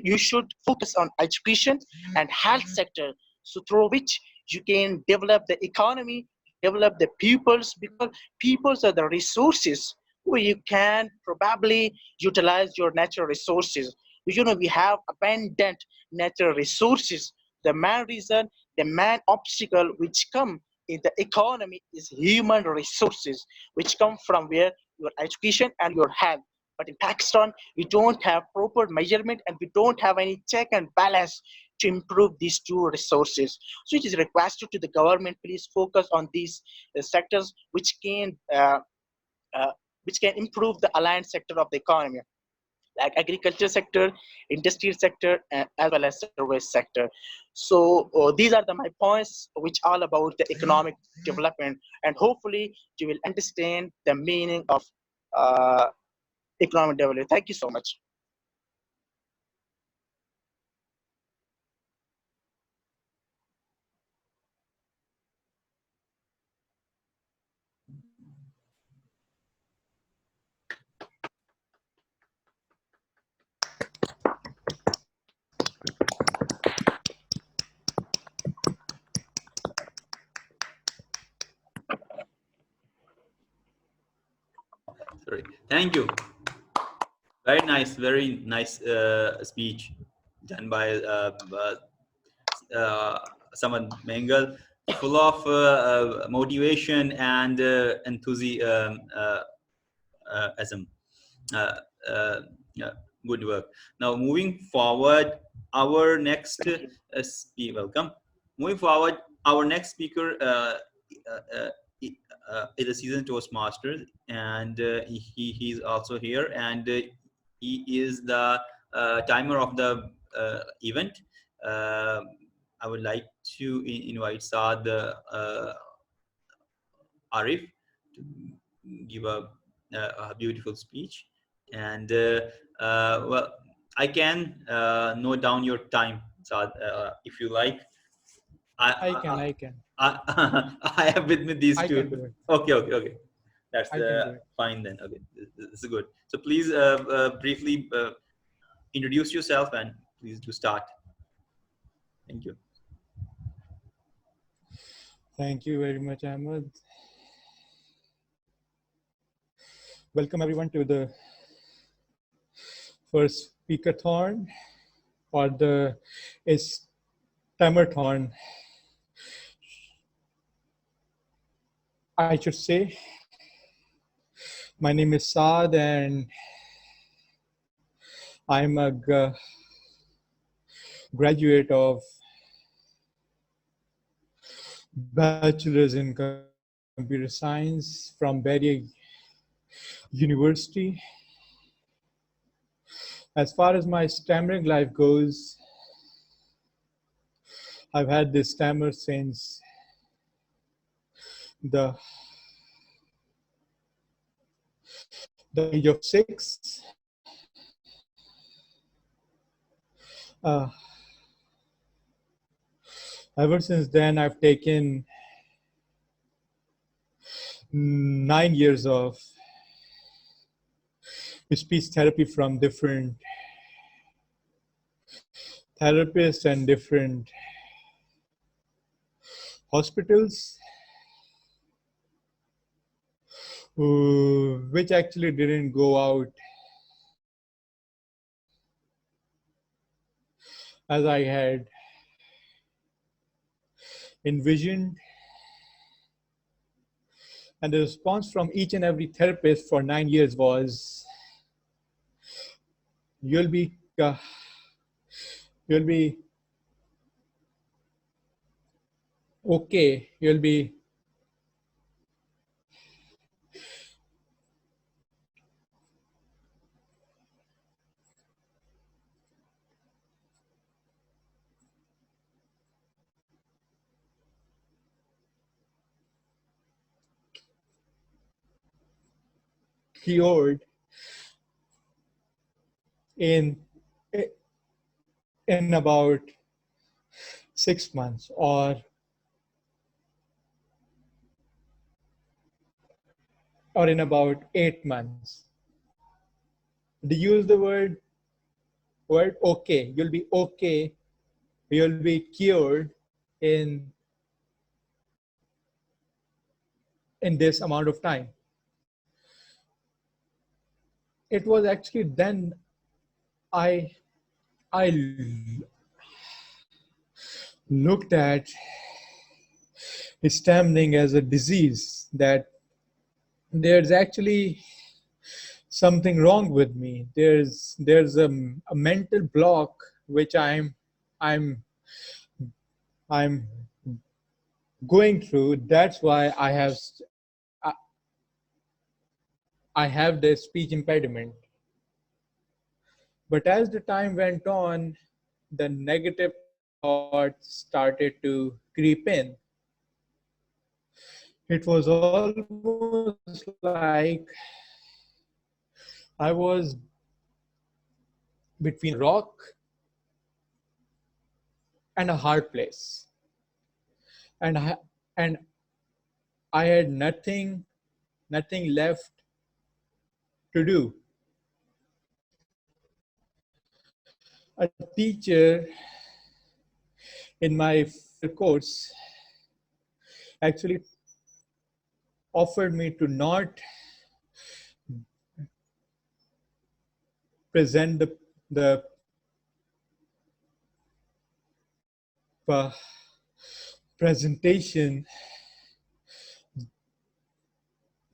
you should focus on education and health sector, so through which you can develop the economy, develop the peoples, because peoples are the resources where you can probably utilize your natural resources. We have abundant natural resources. The main reason, the main obstacle which come in the economy is human resources, which come from where? Your education and your health. But in Pakistan, we don't have proper measurement, and we don't have any check and balance to improve these two resources. So it is requested to the government, please focus on these sectors uh, which can improve the aligned sector of the economy. like agriculture sector, industry sector, as well as service sector. So these are my points, which all about the economic development, and hopefully you will understand the meaning of uh, economic development. Thank you so much. Sorry. Thank you. Very nice speech done by uh, Samad Mengal, full of motivation and enthusiasm. Uh, uh, yeah, good work. Now, moving forward, our next welcome. Moving forward, our next speaker uh, uh, is a seasoned Toastmaster, and he's also here, and he is the timer of the event. Uh, I would like to invite Saad Arif to give a beautiful speech. And well, I can note down your time, Saad, if you like. I can, I can. I have with me these I two. can do it. Okay. That's I can do it. fine then. Okay, this is good. So please briefly introduce yourself and please do start. Thank you. Thank you very much, Ahmed. Welcome everyone to the first speakerthon, or the Stammathon, I should say. My name is Saad, and I'm a graduate of Bachelor's in Computer Science from Barry University. As far as my stammering life goes, I've had this stammer since the age of 6. Ever since then, I've taken 9 years of speech therapy from different therapists and different hospitals, which actually didn't go out as I had envisioned. And the response from each and every therapist for 9 years was, you'll be okay, you'll be cured in about 6 months, or in about 8 months. They use the word okay. You'll be okay. You'll be cured in this amount of time. It was actually then I looked at stammering as a disease, that there's actually something wrong with me. There's a mental block which I'm going through. That's why I have this speech impediment. But as the time went on, the negative thoughts started to creep in. It was almost like I was between a rock and a hard place. And I had nothing left to do. A teacher in my course actually offered me to not present the presentation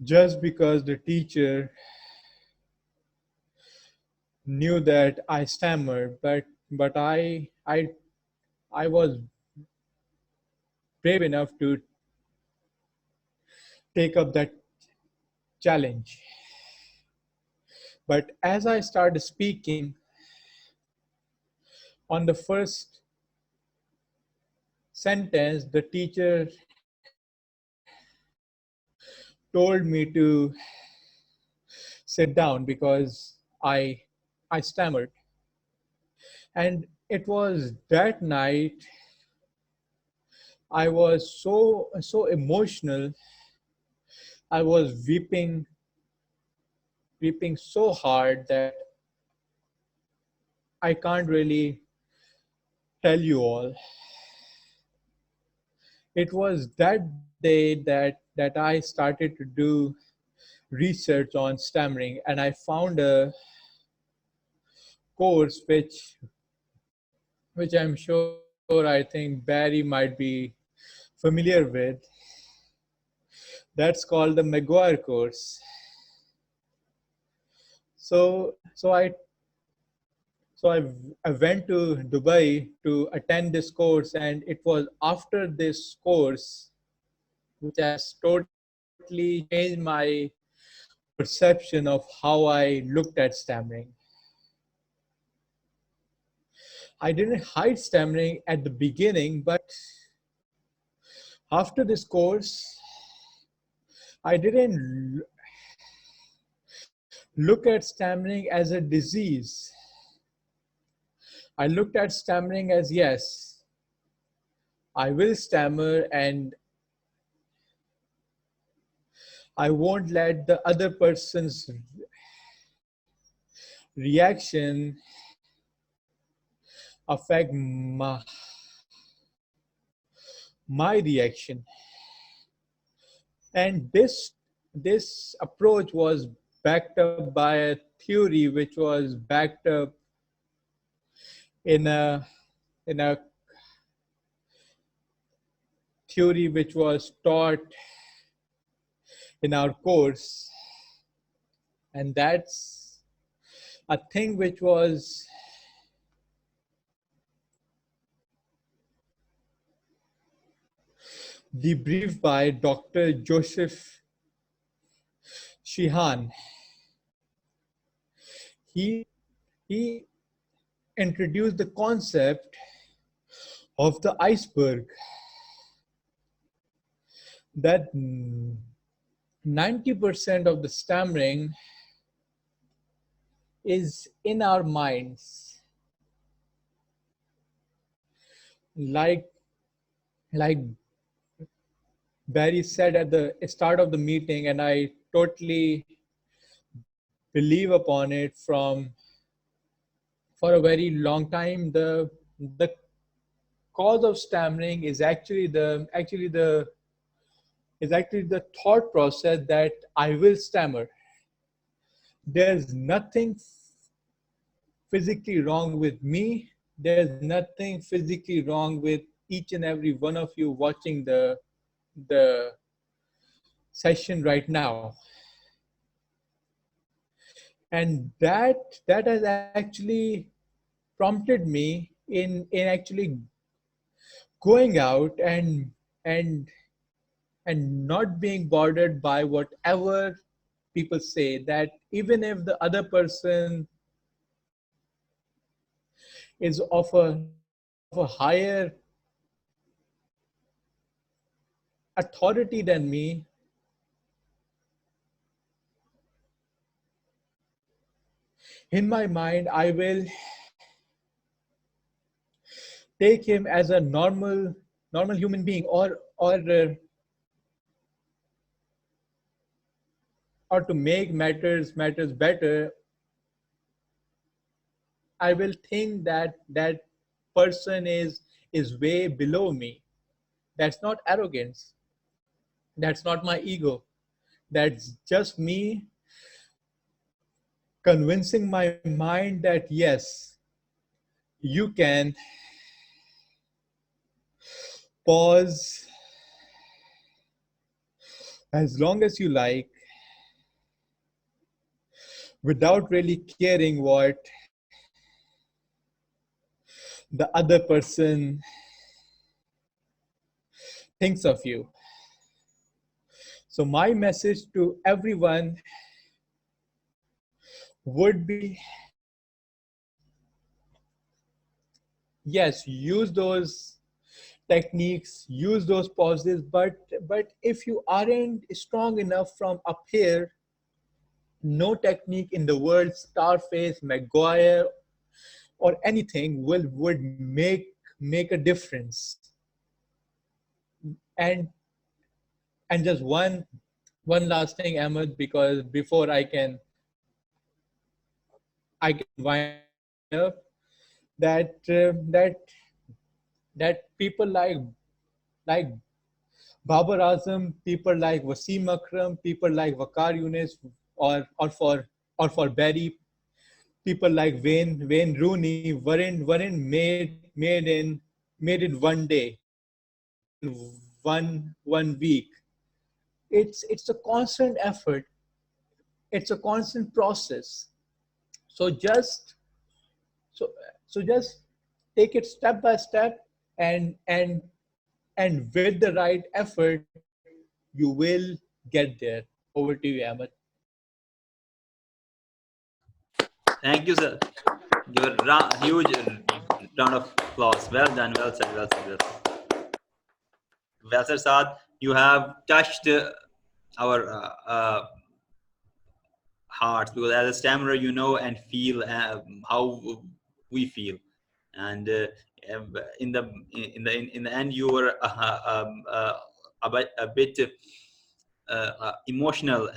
just because the teacher knew that I stammered, but I was brave enough to take up that challenge. But as I started speaking, on the first sentence, the teacher told me to sit down because I stammered. And it was that night I was so emotional. I was weeping so hard that I can't really tell you all. It was that day that I started to do research on stammering, and I found a course which I'm sure I think Barry might be familiar with. That's called the Maguire course. So so I I went to Dubai to attend this course, and it was after this course which has totally changed my perception of how I looked at stammering. I didn't hide stammering at the beginning, but after this course, I didn't look at stammering as a disease. I looked at stammering as, yes, I will stammer and I won't let the other person's reaction affect my reaction. And this approach was backed up by a theory which was backed up in a theory which was taught in our course, and that's a thing which was debriefed by Dr. Joseph Sheehan. He introduced the concept of the iceberg, that 90% of the stammering is in our minds. Like Barry said at the start of the meeting, and I totally believe upon it for a very long time, the cause of stammering is actually the thought process that I will stammer. There's nothing physically wrong with me. There's nothing physically wrong with each and every one of you watching the session right now. And that has actually prompted me in actually going out and not being bothered by whatever people say, that even if the other person is of a higher authority than me, in my mind, I will take him as a normal human being, or to make matters better, I will think that that person is way below me. That's not arrogance. That's not my ego. That's just me convincing my mind that yes, you can pause as long as you like without really caring what the other person thinks of you. So, my message to everyone would be yes, use those techniques, use those pauses, but if you aren't strong enough from up here, no technique in the world, Starface, Maguire, or anything would make a difference. And just one last thing, Ahmed, because before I can wind up, that that people like Babar Azam, people like Wasim Akram, people like Waqar Yunus, or for Barry, people like Wayne Rooney weren't made in one day, made in one week. It's a constant effort. It's a constant process. So so just take it step by step, and with the right effort, you will get there. Over to you, Ahmed. Thank you, sir. Give a huge round of applause. Well done. Well said. Well said. Well said. Well said, Saad. You have touched our hearts, because as a stammerer, you know and feel how we feel, and in the end, you were a bit emotional,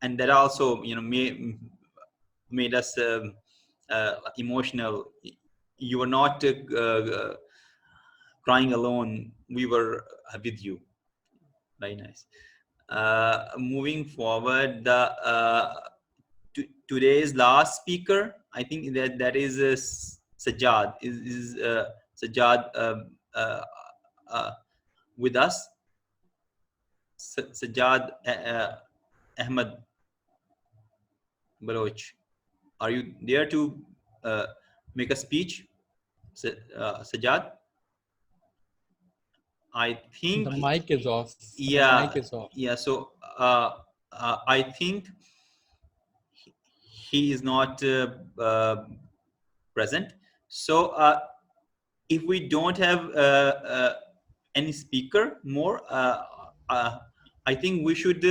and that also made us emotional. You were not crying alone. We were with you. Very nice. Moving forward, today's last speaker, I think that is Sajjad. Is Sajjad with us? Sajjad Ahmed Baloch, are you there to make a speech? Sajjad? I think The mic is off. yeah, The mic is off. yeah. So I think he is not present. So if we don't have any speaker more, I think we should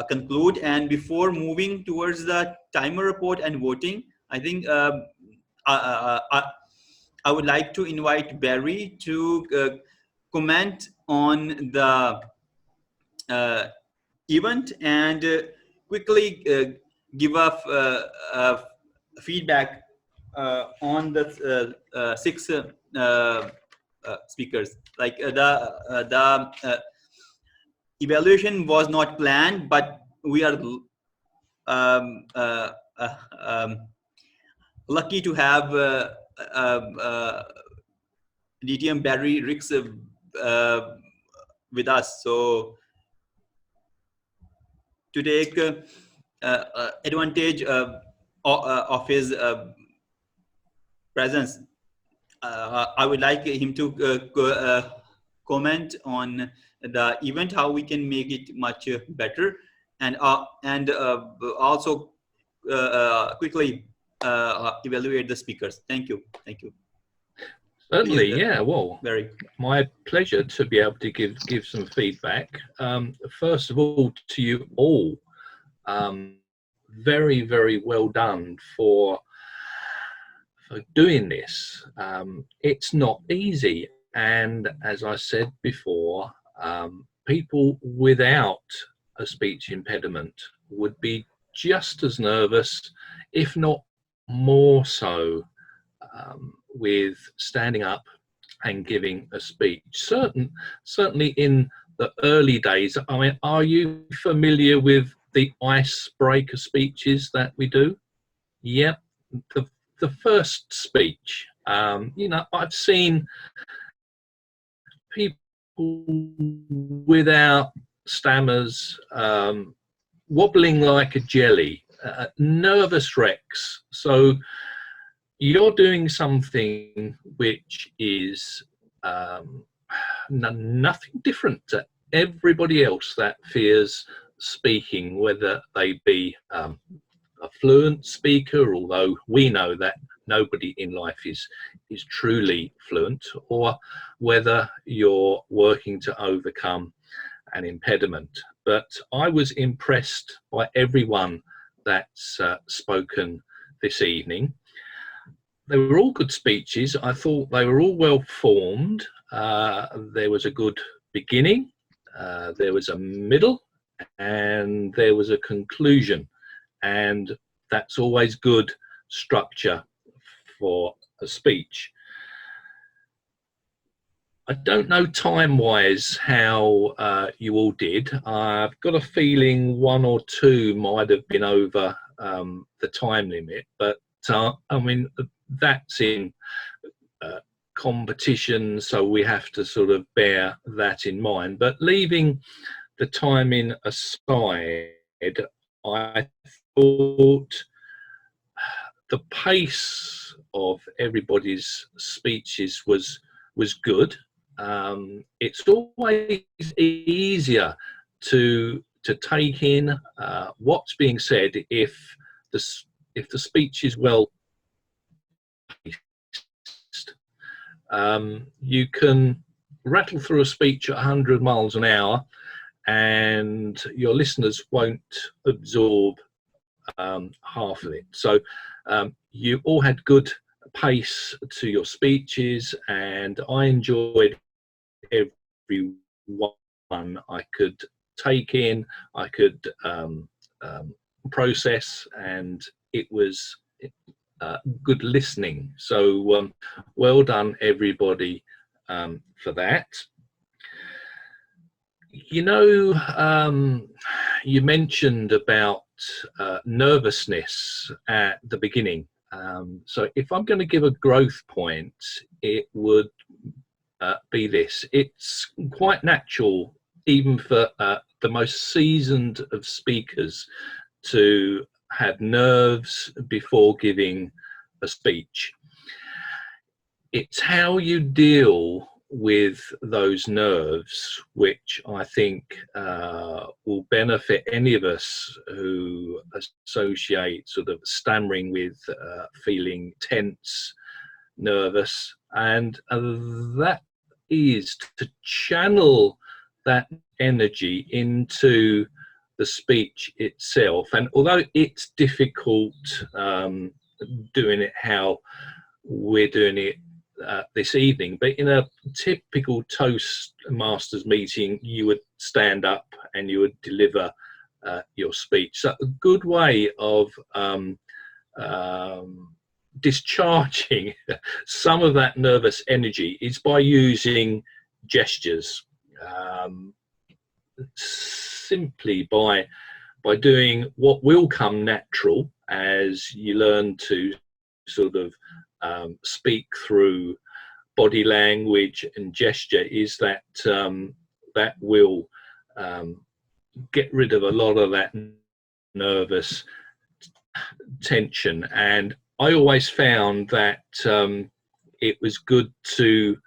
conclude. And before moving towards the timer report and voting, I think I would like to invite Barry to comment on the event and quickly give us feedback on the six speakers. Like the evaluation was not planned, but we are um, uh, uh, um, lucky to have DTM Barry Ricks with us. So to take advantage of his presence, I would like him to comment on the event, how we can make it much better, and also quickly evaluate the speakers. Thank you. Thank you. Certainly, Please, yeah. Well, very. my pleasure to be able to give some feedback. First of all, to you all, very, very well done for doing this. It's not easy, and as I said before, people without a speech impediment would be just as nervous, if not more so, with standing up and giving a speech. Certainly in the early days. I mean, are you familiar with the icebreaker speeches that we do? Yep. The first speech. You know, I've seen people without stammers wobbling like a jelly, nervous wrecks. So you're doing something which is nothing different to everybody else that fears speaking, whether they be a fluent speaker, although we know that nobody in life is truly fluent, or whether you're working to overcome an impediment. But I was impressed by everyone that's spoken this evening. They were all good speeches. I thought they were all well formed. There was a good beginning, there was a middle, and there was a conclusion. And that's always good structure for a speech. I don't know time-wise how you all did. I've got a feeling one or two might have been over the time limit, but I mean, that's in competition, so we have to sort of bear that in mind. But leaving the timing aside, I thought the pace of everybody's speeches was good. It's always easier to take in what's being said if the speech is well paced. You can rattle through a speech at 100 miles an hour and your listeners won't absorb half of it. So you all had good pace to your speeches, and I enjoyed every one I could take in, I could process, and it was good listening. So well done everybody for that. You know, you mentioned about nervousness at the beginning. So if I'm going to give a growth point, it would be this. It's quite natural, even for the most seasoned of speakers, to have nerves before giving a speech. It's how you deal with those nerves which I think will benefit any of us who associate sort of stammering with feeling tense, nervous, and that is to channel that energy into the speech itself. And although it's difficult doing it how we're doing it this evening, but in a typical Toastmasters meeting, you would stand up and you would deliver your speech. So a good way of discharging some of that nervous energy is by using gestures, simply by doing what will come natural as you learn to sort of speak through body language and gesture, is that that will get rid of a lot of that nervous tension. And I always found that it was good to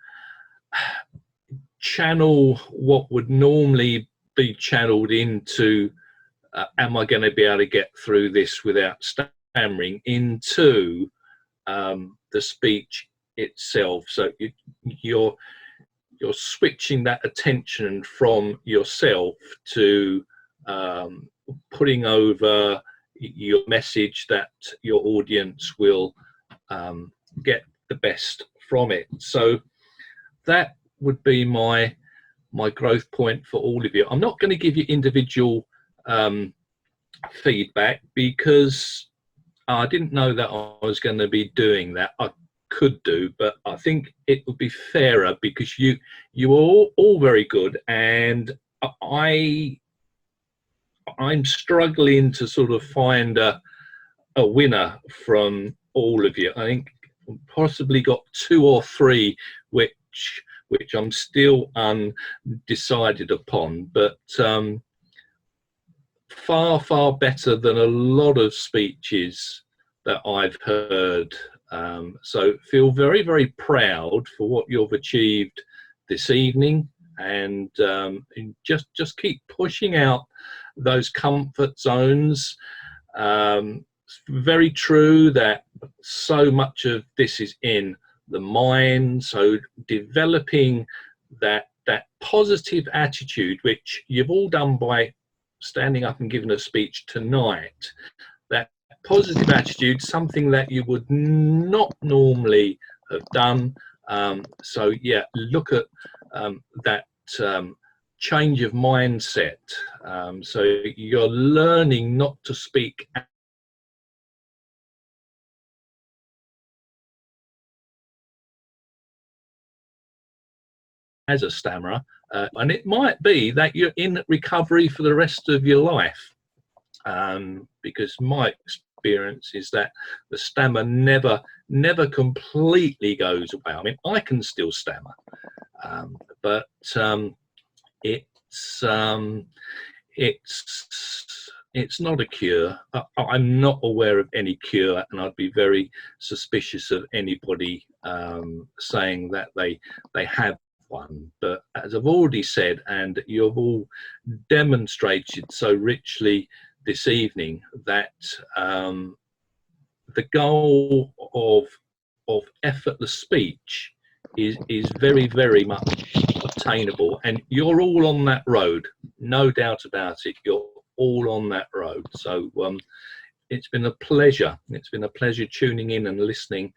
channel what would normally be channeled into am I going to be able to get through this without stammering, into the speech itself. So you're switching that attention from yourself to putting over your message that your audience will get the best from it. So that would be my growth point for all of you. I'm not going to give you individual feedback because I didn't know that I was going to be doing that. I could do, but I think it would be fairer because you are all very good, and I'm struggling to sort of find a winner from all of you. I think possibly got 2 or 3 which I'm still undecided upon, but far better than a lot of speeches that I've heard. So feel very proud for what you've achieved this evening, and just keep pushing out those comfort zones. It's very true that so much of this is in the mind, so developing that positive attitude, which you've all done by standing up and giving a speech tonight. That positive attitude, something that you would not normally have done. So yeah, look at that change of mindset. So you're learning not to speak as a stammerer, and it might be that you're in recovery for the rest of your life, because my experience is that the stammer never completely goes away. I mean, I can still stammer, but it's not a cure. I'm not aware of any cure, and I'd be very suspicious of anybody saying that they have one. But as I've already said, and you've all demonstrated so richly this evening, that the goal of effortless speech is very much obtainable, and you're all on that road, no doubt about it. You're all on that road. So it's been a pleasure. It's been a pleasure tuning in and listening.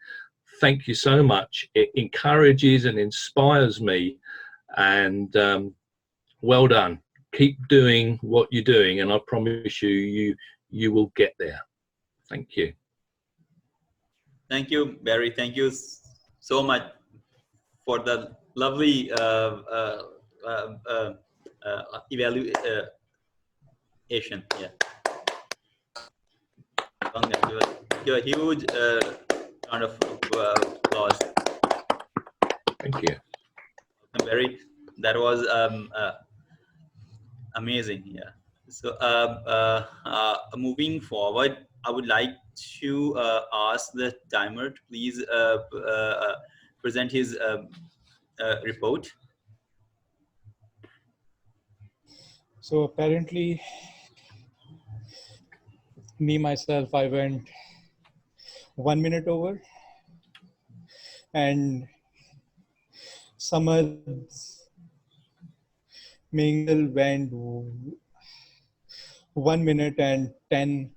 Thank you so much. It encourages and inspires me, and well done. Keep doing what you're doing, and I promise you will get there. Thank you. Thank you, Barry. Thank you so much for the lovely evaluation. Yeah. Give a huge round of applause. Thank you. Barry, that was amazing. Yeah. So moving forward, I would like to ask the timer to please present his report. So apparently, myself, I went 1 minute over, and Samad's Mingle went 1 minute and 10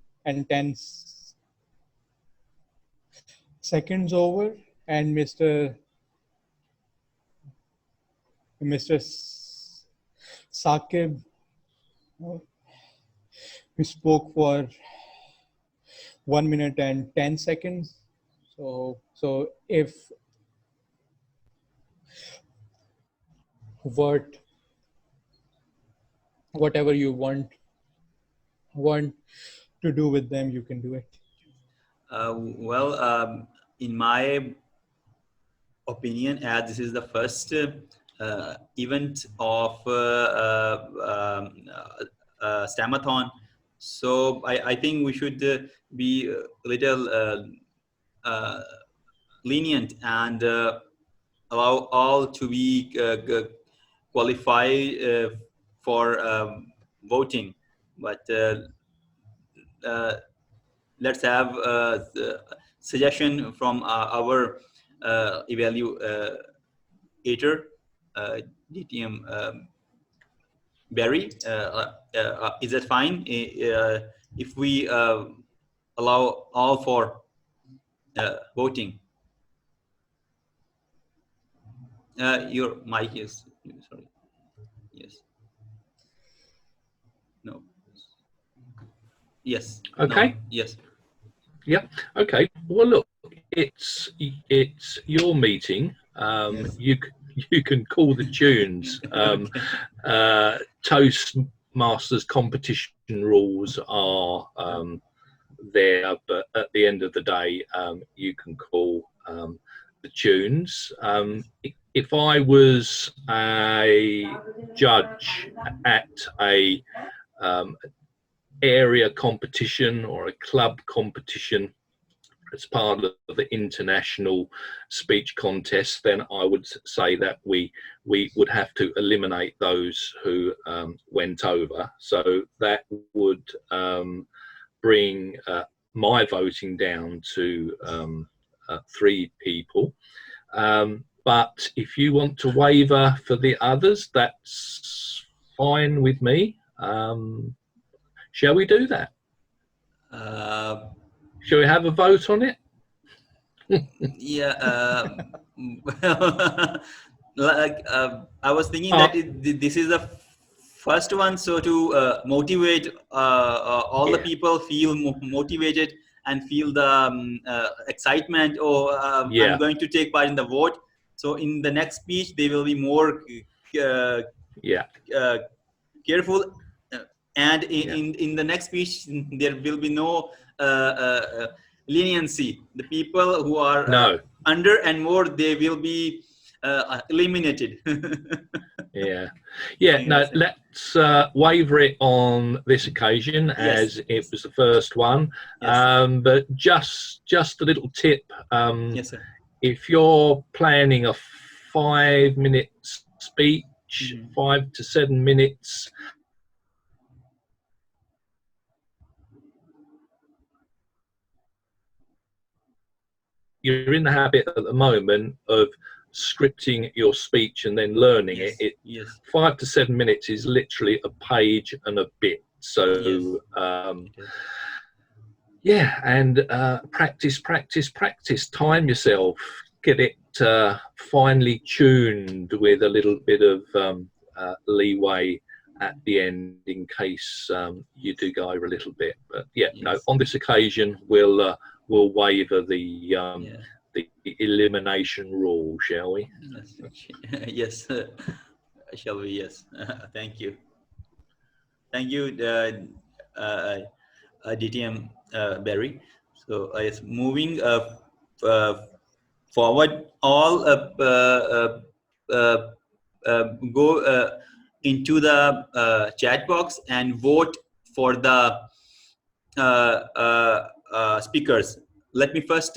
seconds over, and Mr. Saqib, who spoke for 1 minute and 10 seconds. So if whatever you want to do with them, you can do it. Well, in my opinion, as this is the first event of Stammathon, so I think we should be a little lenient and allow all to be qualified for voting. but let's have the suggestion from our evaluator, DTM Barry. Is that fine if we allow all for voting? Your mic is, sorry. Yes. No. Yes. Okay. No. Yes. Yeah. Okay. Well, look, it's your meeting. Yes. You can call the tunes. Toastmasters competition rules are there, but at the end of the day, you can call the tunes. If I was a judge at a area competition or a club competition as part of the international speech contest, then I would say that we would have to eliminate those who went over. So that would bring my voting down to 3 people. But if you want to waiver for the others, that's fine with me. Shall we do that? Shall we have a vote on it? Yeah. Like I was thinking that this is the first one, so to motivate all the people, feel motivated and feel the excitement, or I'm going to take part in the vote. So in the next speech, they will be more careful, and in the next speech there will be no leniency. The people who are under and more, they will be eliminated. No, let's waiver it on this occasion, as it was the first one. But just a little tip. Yes, sir. If you're planning a 5-minute speech, 5 to 7 minutes, you're in the habit at the moment of scripting your speech and then learning it. 5 to 7 minutes is literally a page and a bit. So and practice. Time yourself. Get it finely tuned with a little bit of leeway at the end in case you do go over a little bit. But no, on this occasion we'll waiver the elimination rule, shall we? Yes. Shall we? Yes. Thank you. Thank you, DTM Barry. So it's moving forward. All go into the chat box and vote for the speakers. Let me first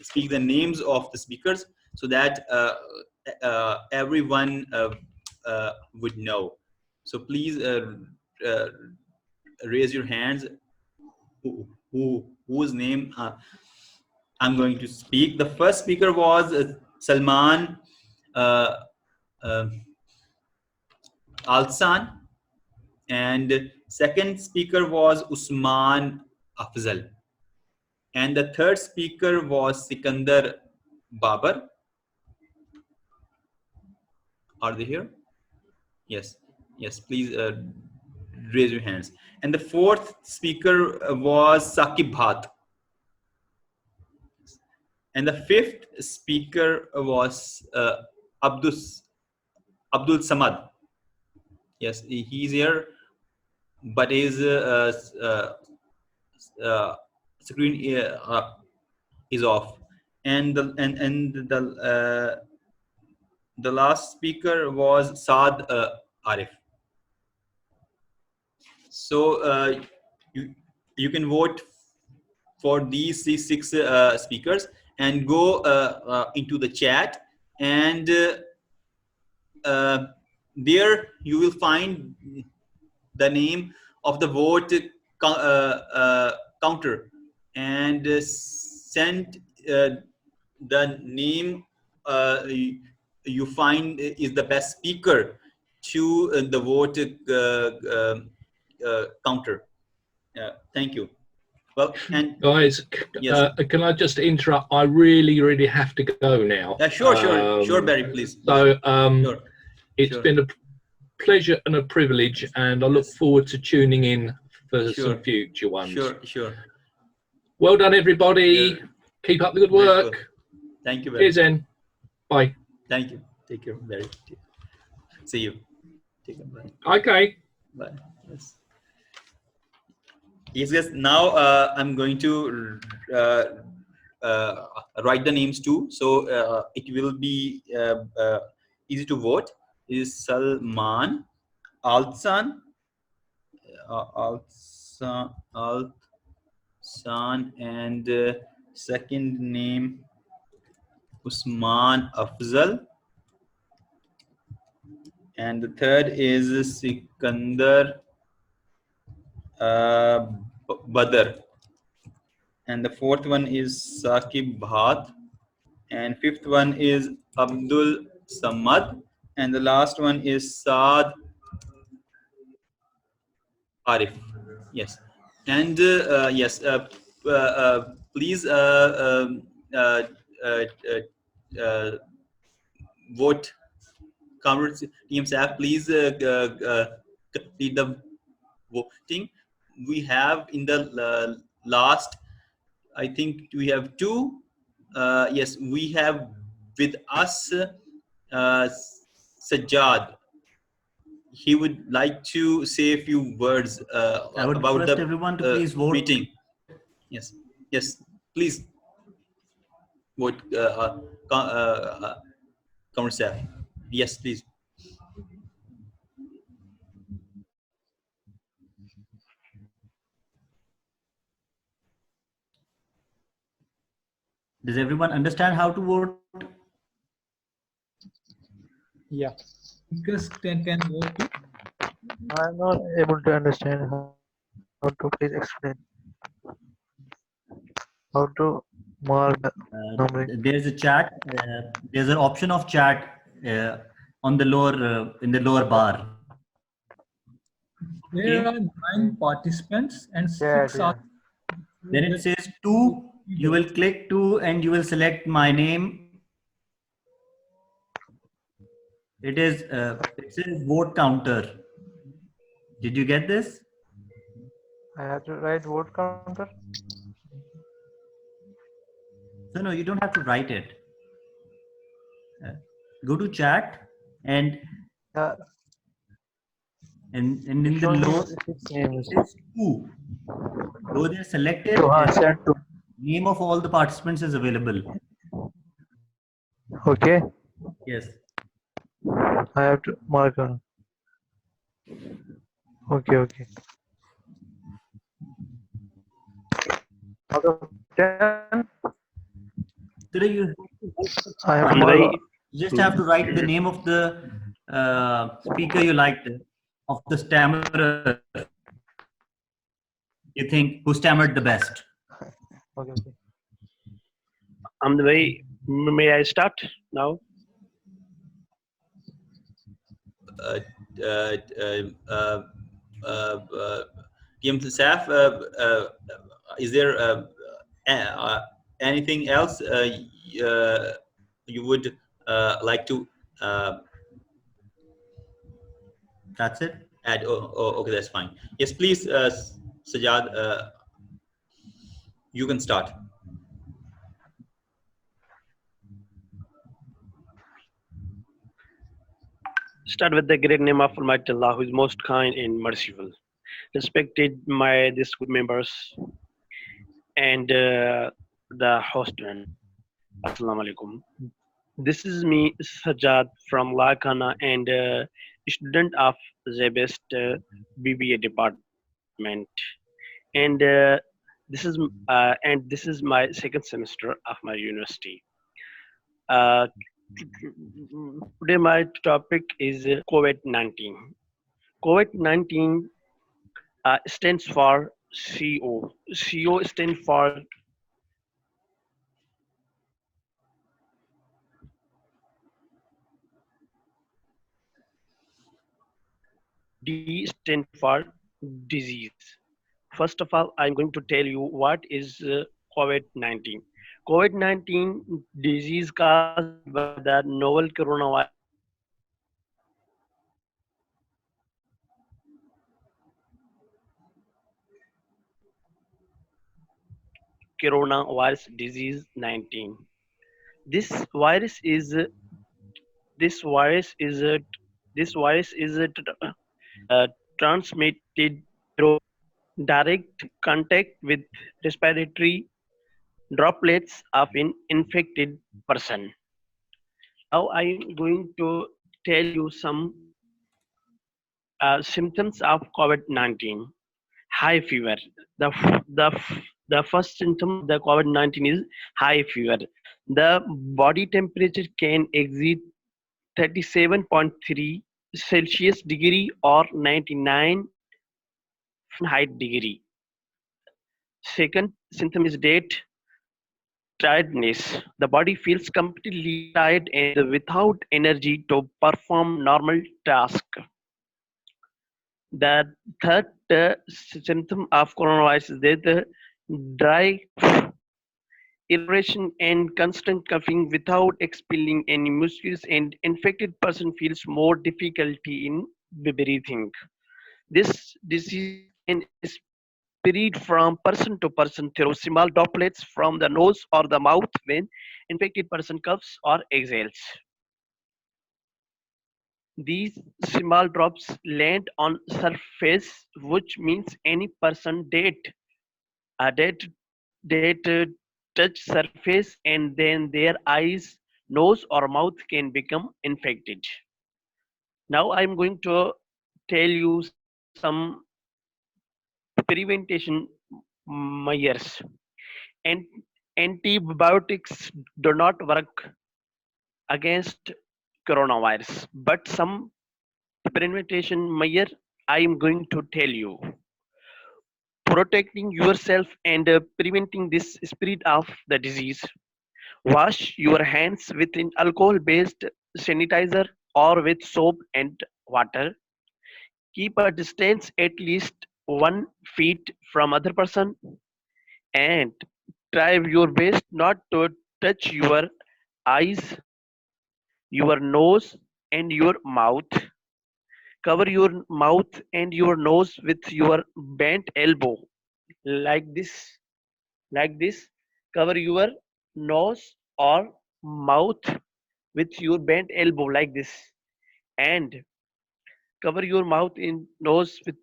speak the names of the speakers so that everyone would know. So please raise your hands. Whose name I'm going to speak. The first speaker was Salman Alsan, and second speaker was Usman Afzal, and the third speaker was Sikandar Babar. Are they here? Yes. Please raise your hands. And the fourth speaker was Saqib Bhat. And the fifth speaker was Abdul Samad. Yes, he's here, but his screen is off. And the last speaker was Saad Arif. So you can vote for these 6 speakers and go into the chat and there you will find the name of the vote counter, and send the name you find is the best speaker to the vote counter. Thank you. Well, and Guys, yes, can I just interrupt? I really have to go now. sure, Barry, please. So Sure. it's Sure. been a pleasure and a privilege, and I look forward to tuning in for Sure. some future ones. Sure. Well done, everybody. Keep up the good work. Grateful. Thank you, Barry. Cheers, then. Bye. Thank you. Take care, Barry. See you. Take care. Bye. Okay. Bye. Yes, guys. Now I'm going to write the names too, so it will be easy to vote. Is Salman, Alsan, Alsan, and second name Usman Afzal, and the third is Sikandar Badr, and the fourth one is Saqib Bhat, and fifth one is Abdul Samad, and the last one is Saad Arif. Yes, and yes, please vote. Congress team staff, please complete the voting. We have in the last, I think we have two. Yes, we have with us Sajjad. He would like to say a few words I would about request the everyone to please vote. meeting. Yes, please vote. Congress staff. Yes, please. Does everyone understand how to vote? Yeah. Because can vote. I'm not able to understand how to please explain how to mark the numbering. There's a chat. There's an option of chat on the lower in the lower bar. There are 9 participants and 6 are. Then it says 2. You will click 2 and you will select my name. It says vote counter. Did you get this? I have to write vote counter. No, you don't have to write it. Go to chat and in the lower it says 2. Go there, select it. Name of all the participants is available. Okay. Yes. I have to mark on. Okay. Out of 10, Today you I have to just have to write the name of the speaker you liked, of the stammerer you think who stammered the best. Okay. May I start now? PM staff, is there anything else you would like to That's it. add? Okay, that's fine. Yes, please, Sajjad, you can start. Start with the great name of Almighty Allah, who is most kind and merciful. Respected this good members and the host. Assalamu alaikum. This is me, Sajjad from Lakana, and student of the best BBA department. And this is my second semester of my university. Today my topic is COVID-19. COVID-19 stands for CO. CO stands for D stands for disease. First of all, I'm going to tell you what is COVID-19. COVID-19 disease caused by the novel coronavirus coronavirus disease 19. This virus is this virus is this virus is transmitted through direct contact with respiratory droplets of an infected person. Now I'm going to tell you some symptoms of COVID-19. High fever. The first symptom of the COVID-19 is high fever. The body temperature can exceed 37.3 Celsius degree or 99 Fahrenheit degree. Second symptom is date tiredness. The body feels completely tired and without energy to perform normal tasks. The third symptom of coronavirus is that the dry irritation and constant coughing without expelling any mucus, and infected person feels more difficulty in breathing. This disease can spread from person to person through small droplets from the nose or the mouth when infected person coughs or exhales. These small drops land on surface, which means any person that touch surface and then their eyes, nose or mouth can become infected. Now I'm going to tell you some prevention measures. And antibiotics do not work against coronavirus, but some prevention measure I am going to tell you. Protecting yourself and preventing this spread of the disease. Wash your hands with an alcohol-based sanitizer or with soap and water. Keep a distance at least 1 feet from other person, and try your best not to touch your eyes, your nose, and your mouth. Cover your mouth and your nose with your bent elbow, like this, like this. Cover your nose or mouth with your bent elbow, like this, and cover your mouth and nose with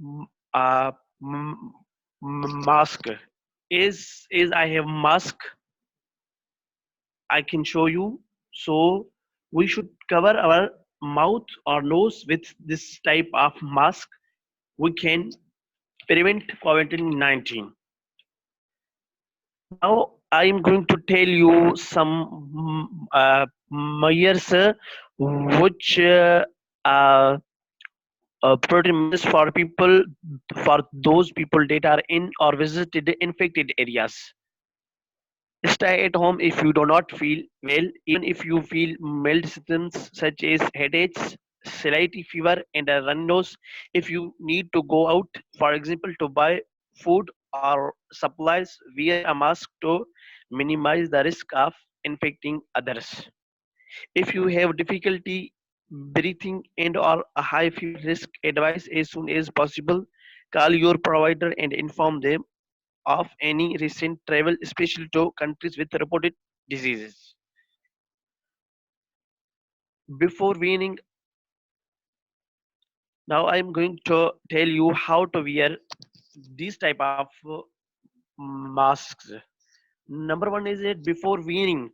m- uh, m- mask. Is I have mask, I can show you. So we should cover our mouth or nose with this type of mask. We can prevent COVID-19. Now I am going to tell you some measures which protein measures for those people that are in or visited the infected areas. Stay at home if you do not feel well, even if you feel mild symptoms such as headaches, slight fever, and a runny nose. If you need to go out, for example, to buy food or supplies, wear a mask to minimize the risk of infecting others. If you have difficulty breathing and or a high fever, risk advice as soon as possible. Call your provider and inform them of any recent travel, especially to countries with reported diseases. Before weaning, now I'm going to tell you how to wear these type of masks. Number one is that before wearing,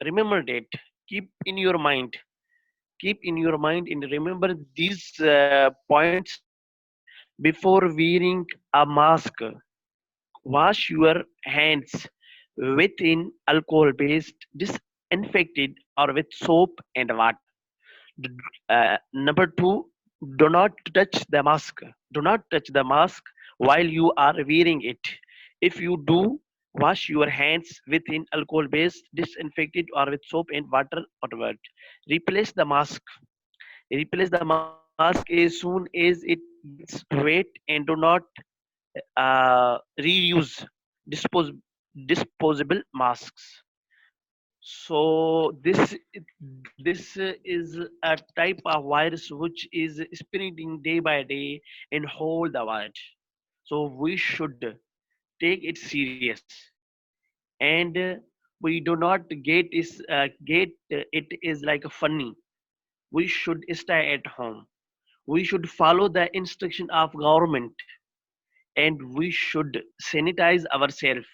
remember that. Keep in your mind. Keep in your mind and remember these points before wearing a mask. Wash your hands with an alcohol based disinfected or with soap and water. Number two, do not touch the mask. Do not touch the mask while you are wearing it. If you do, wash your hands with an alcohol based disinfected or with soap and water afterward. Replace the mask. Replace the mask as soon as it gets wet and do not reuse dispos- disposable masks. So this is a type of virus which is spreading day by day in whole the world. So we should take it serious, and we do not get it is like funny. We should stay at home. We should follow the instruction of government, and we should sanitize ourselves,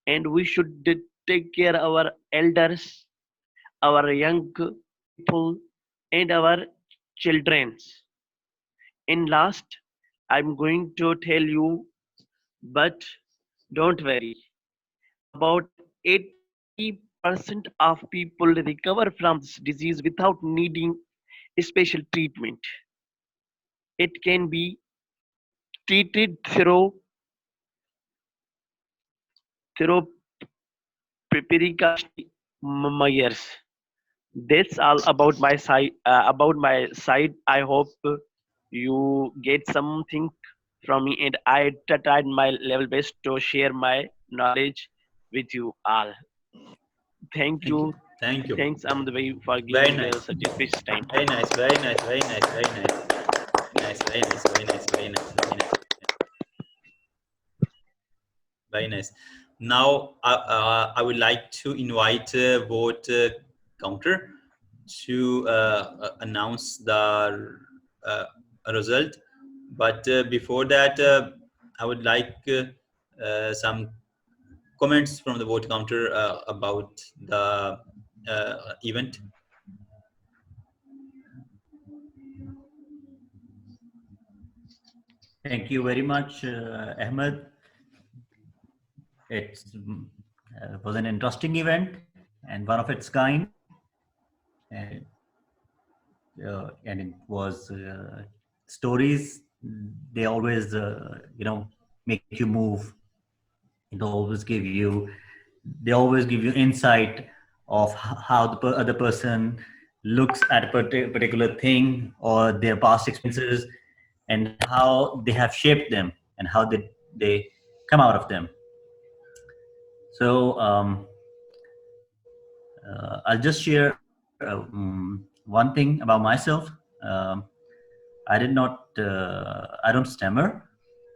and we should take care our elders, our young people, and our childrens. In last, I'm going to tell you, but don't worry. About 80% of people recover from this disease without needing special treatment. It can be treated through precautionary measures. That's all about my side. I hope you get something from me, and I tried my level best to share my knowledge with you all. Thank Thank you. you. Thank you. Thanks, Ahmed, for Very giving nice. such a precious time. Very nice. Very nice. Very nice. Very nice. Nice. Very nice. Very nice. Very nice. Very nice. Very nice. Now, I would like to invite vote counter to announce the result. But before that, I would like some comments from the vote counter about the event. Thank you very much, Ahmed. It was an interesting event and one of its kind. And, and it was stories. They always, make you move. It always give you. They always give you insight of how the other person looks at a particular thing or their past experiences and how they have shaped them and how they come out of them. So I'll just share one thing about myself. Um, I don't stammer,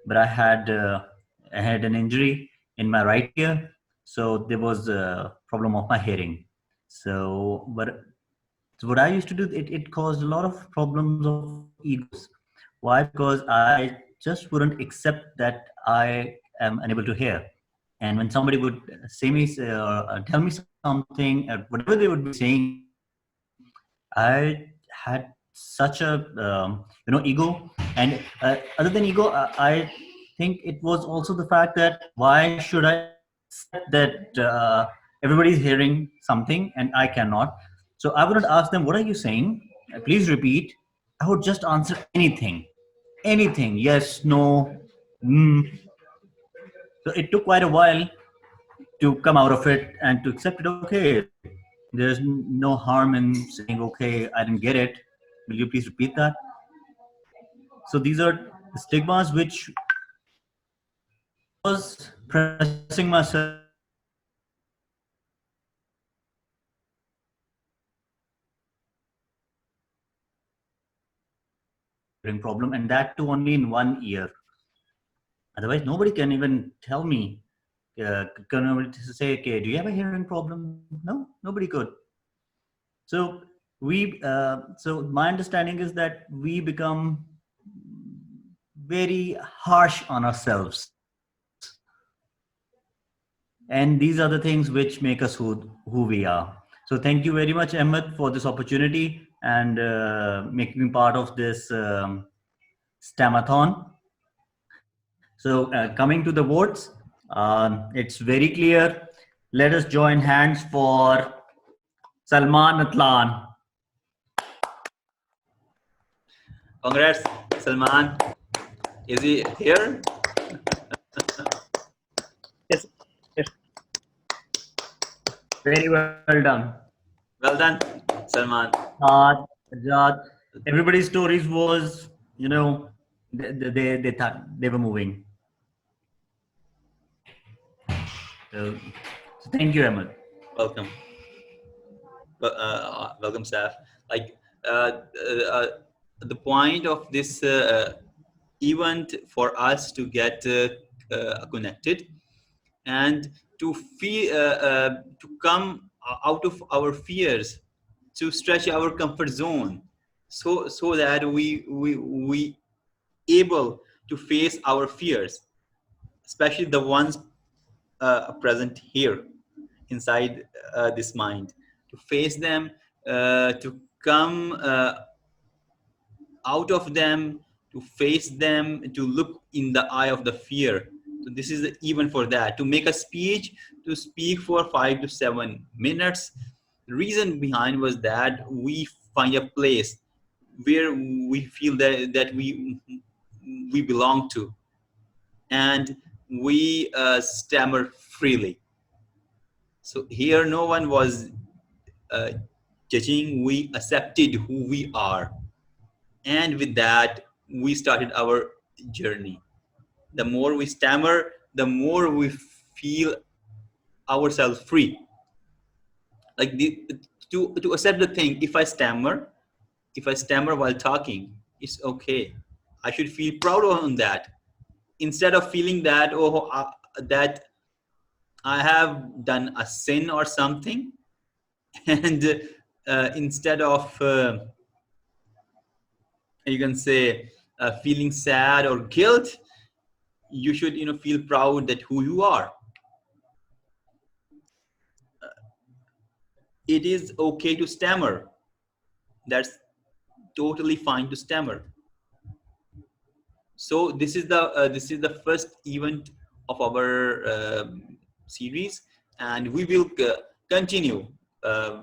but I had an injury in my right ear, so there was a problem of my hearing. So what I used to do, it caused a lot of problems of egos. Why? Because I just wouldn't accept that I am unable to hear. And when somebody would say me, tell me something, whatever they would be saying, I had such a ego. And other than ego, I think it was also the fact that why should I accept that everybody's hearing something and I cannot? So I wouldn't ask them, "What are you saying? Please repeat." I would just answer anything, yes, no, mm. So it took quite a while to come out of it and to accept it. Okay, there's no harm in saying, okay, I didn't get it. Will you please repeat that? So these are the stigmas which was pressing myself to accept that hearing problem, and that too only in one ear. Otherwise, nobody can even tell me, can nobody say, okay, do you have a hearing problem? No, nobody could. So so my understanding is that we become very harsh on ourselves, and these are the things which make us who we are. So thank you very much, Ahmed, for this opportunity and making me part of this Stammathon. So coming to the votes, it's very clear. Let us join hands for Salman Atlan. Congrats, Salman. Is he here? Yes, yes. Very well done. Well done, Salman. Ajat, everybody's stories was, you know, they thought they were moving. So thank you, Ahmed. Welcome. Welcome, Saf. Like uh, uh, the point of this event for us to get connected and to feel to come out of our fears, to stretch our comfort zone, so that we able to face our fears, especially the ones present here inside this mind, to face them, to come out of them, to face them, to look in the eye of the fear. So this is even for that, to make a speech, to speak for 5 to 7 minutes. The reason behind was that we find a place where we feel that we belong to, and we stammer freely. So here no one was uh, judging, we accepted who we are, and with that we started our journey. The more we stammer, the more we feel ourselves free. Like to accept the thing, if I stammer while talking, it's okay. I should feel proud on that, instead of feeling that that I have done a sin or something. And instead of you can say feeling sad or guilt, you should feel proud that who you are. It is okay to stammer. That's totally fine to stammer. So this is the first event of our series, and we will continue uh,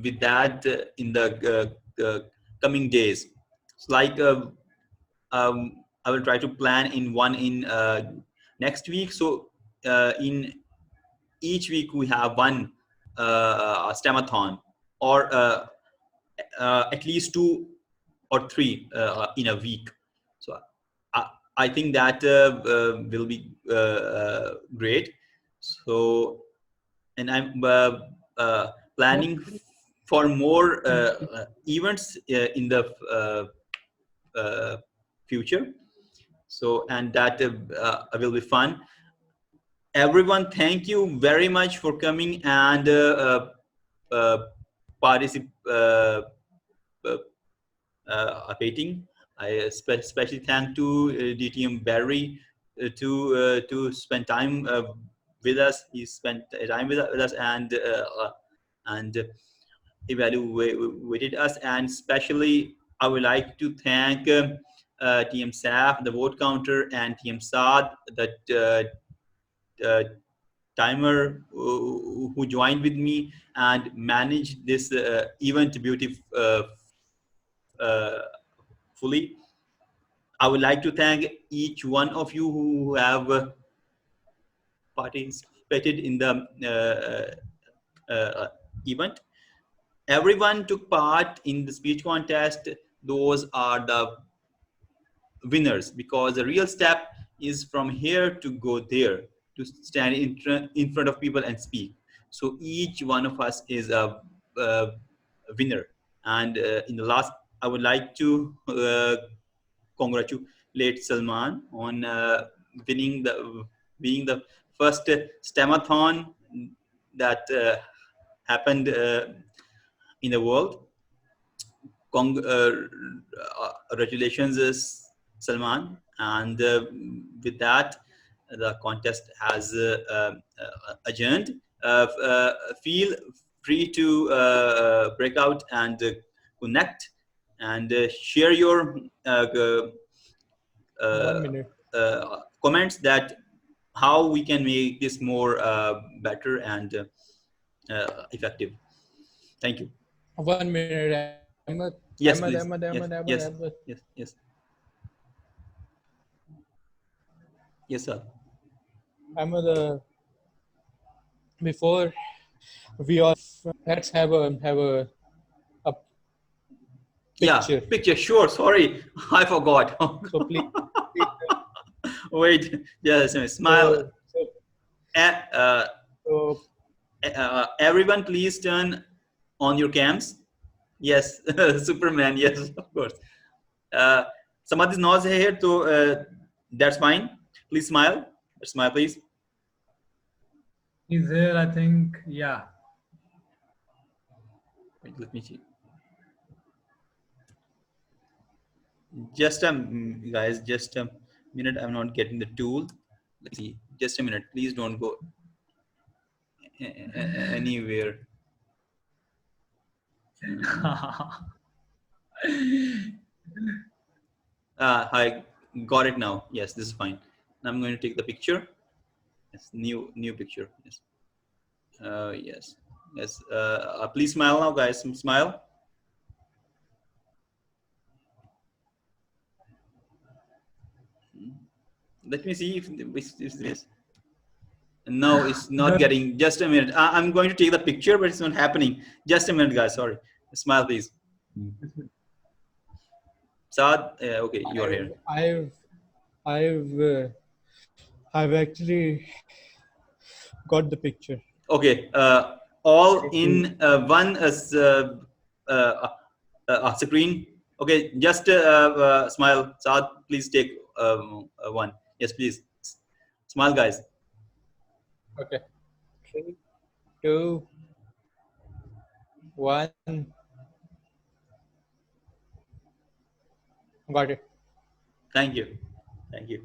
with that in the coming days. It's like I will try to plan in next week. So in each week we have one Stammathon, or at least 2 or 3 in a week. So I think that will be great. So, and I'm planning for more events in the future. So, and that will be fun. Everyone, thank you very much for coming and participating. I especially thank to DTM Barry to spend time with us. He spent time with us and evaluated us. And especially, I would like to thank TM SAF, the vote counter, and TM Saad, the timer who joined with me and managed this event beautifully. I would like to thank each one of you who have participated in the event. Everyone took part in the speech contest. Those are the winners, because the real step is from here to go there, to stand in front of people and speak. So each one of us is a winner. And in the last, I would like to congratulate Salman on being the first Stammathon that happened in the world. Congratulations, Salman. And with that, the contest has adjourned. Feel free to break out and connect and share your 1 minute. comments, that how we can make this more better and effective. Thank you. 1 minute, Ahmed. Yes, Ahmed, please. Ahmed, Yes, Ahmed, Ahmed, yes, Ahmed. yes, yes. Yes, sir. Ahmed, before we all let's have a Yeah, picture. picture. Sure. Sorry, I forgot. So please Wait. Yes. Smile. so so Uh, uh, so everyone, please turn on your cams. Yes, Superman. Yes, of course. Somebody's nose here, so that's fine. Please smile. Smile, please. He's there, I think. Yeah. Wait, let me see. Just a guys, just a minute. I'm not getting the tool. Let's see. Just a minute. Please don't go anywhere. I got it now. Yes, this is fine. Now I'm going to take the picture. Yes, new picture. Yes. Yes. Yes. Please smile now, guys. Smile. Let me see if this. No, it's not getting. Just a minute. I'm going to take the picture, but it's not happening. Just a minute, guys. Sorry. Smile, please. Saad, okay, you are here. I've actually got the picture. Okay, all in one screen. Okay, just smile. Saad, please take one. Yes, please. Smile, guys. Okay. 3, 2, 1. Got it. Thank you. Thank you.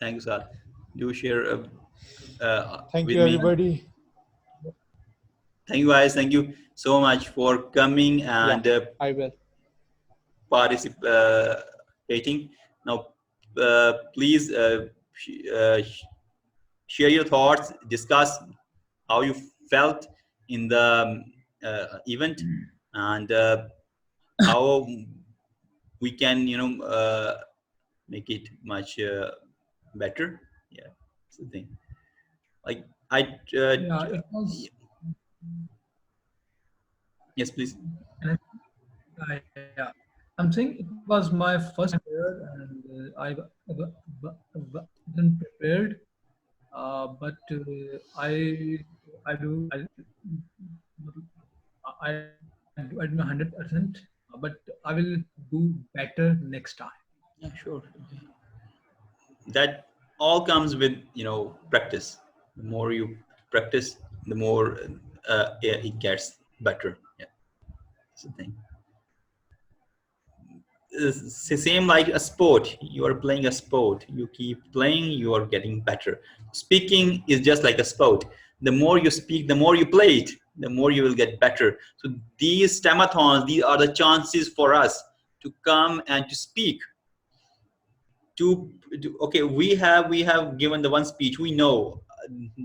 Thank you, Saad. Do share Thank with you, me. everybody. Thank you, guys. Thank you so much for coming and I will. participating. Now, please share your thoughts, discuss how you felt in the event, and how we can, make it much better. Yeah, that's the thing. Like Yeah, it was. yes, please. Yeah. I'm saying it was my first time here, and I wasn't prepared. But I do my 100%. But I will do better next time. Yeah, sure. That all comes with practice. The more you practice, the more yeah, it gets better. Yeah, that's the thing. It's the same like a sport. You are playing a sport. You keep playing, you are getting better. Speaking is just like a sport. The more you speak, the more you play it, the more you will get better. So these stammathons, these are the chances for us to come and to speak. Okay, we have given the one speech. We know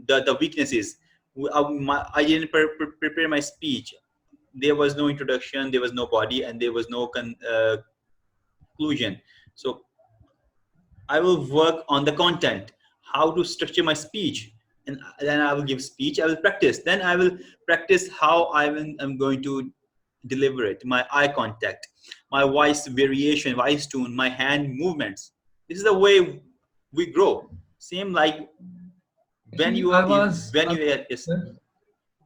the weaknesses. I didn't prepare my speech. There was no introduction, there was no body, and there was no conclusion. So I will work on the content, how to structure my speech, and then I will give speech. I will practice. Then I will practice how I'm going to deliver it. My eye contact, my voice variation, voice tone, my hand movements. This is the way we grow. Same like when Actually, you I are was. when you are yes,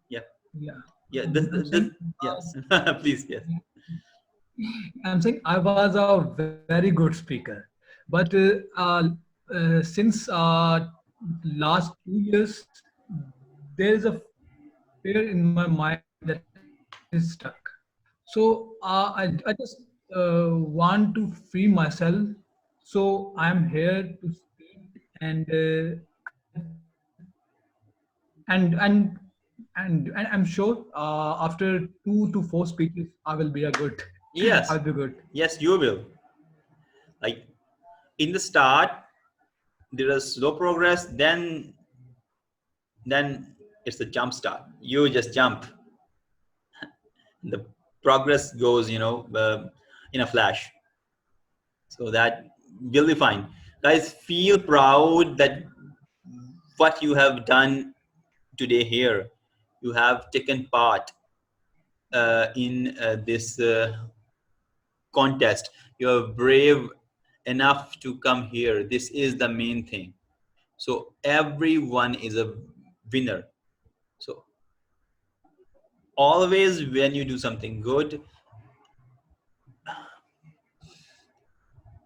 yeah, Yeah. yeah. I'm saying. Yes, please, yes. I'm saying I was a very good speaker, but since last 2 years, there is a fear in my mind that is stuck. So I just want to free myself. So I'm here to speak, and I'm sure after 2 to 4 speeches, I will be a good. Yes, I'll be good. yes, you will. Like in the start, there is slow progress. Then it's the jump start. You just jump. The progress goes, in a flash. So that will be fine. Guys, feel proud that what you have done today here. You have taken part in this contest. You are brave enough to come here. This is the main thing. So everyone is a winner. So always when you do something good,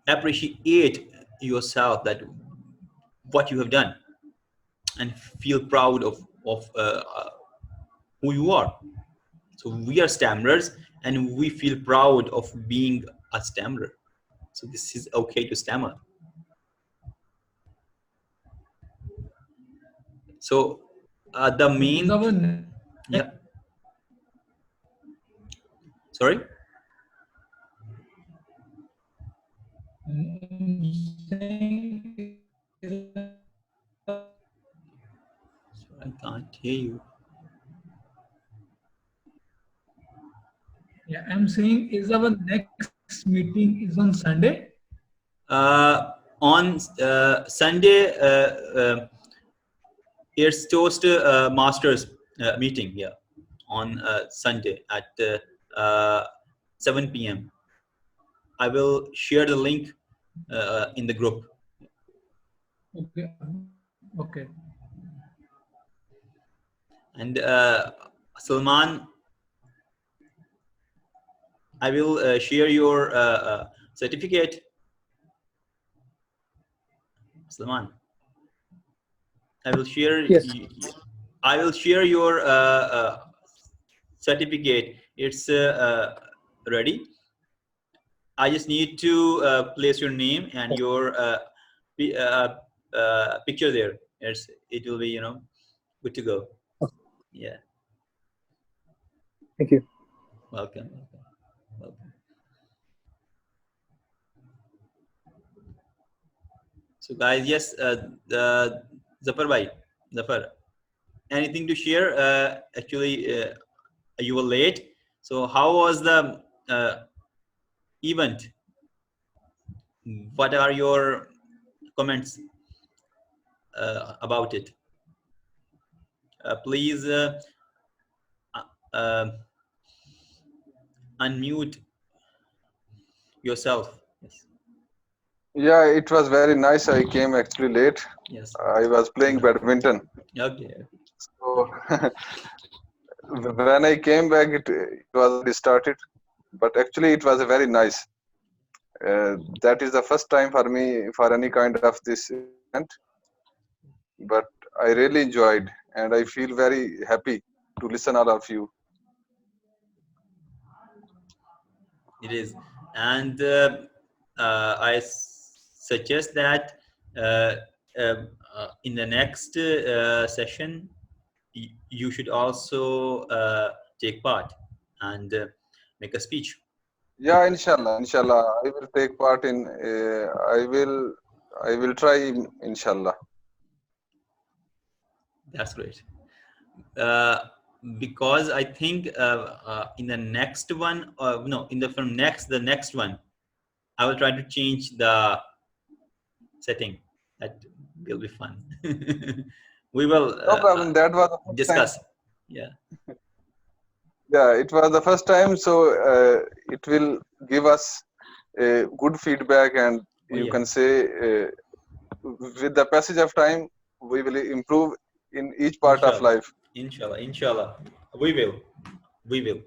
appreciate yourself that what you have done, and feel proud of who you are. So we are stammerers, and we feel proud of being a stammerer. So this is okay to stammer. So the main, Is our next yeah. Sorry. I can't hear you. Yeah, I'm saying, is our next meeting is on Sunday? On Sunday, it's Toast Masters meeting. Yeah, on Sunday at 7 p.m. I will share the link in the group. Okay. Okay. And Salman, I will share your certificate. Salman, I will share. Yes. I will share your certificate. It's ready. I just need to place your name and your picture there. It will be, good to go. Yeah. Thank you. Welcome. So guys, yes, Zafar bhai, Zafar, anything to share? Actually, you were late. So how was the event? What are your comments about it? Please uh, unmute yourself. Yes. Yeah, it was very nice. I came actually late. Yes. I was playing badminton. Okay. So when I came back, it was already started. But actually, it was a very nice. That is the first time for me for any kind of this event. But I really enjoyed, and I feel very happy to listen all of you. It is, and I suggest that uh, in the next session you should also take part and make a speech. Yeah, inshallah, I will take part in. I will try, inshallah. That's great. Because I think in the next one, no, in the next one, I will try to change the setting. That will be fun. We will No problem. That was the first discuss. time. Yeah. Yeah, it was the first time, so it will give us good feedback, and Oh, you yeah. can say with the passage of time, we will improve in each part of Inshallah. life. Inshallah. We will.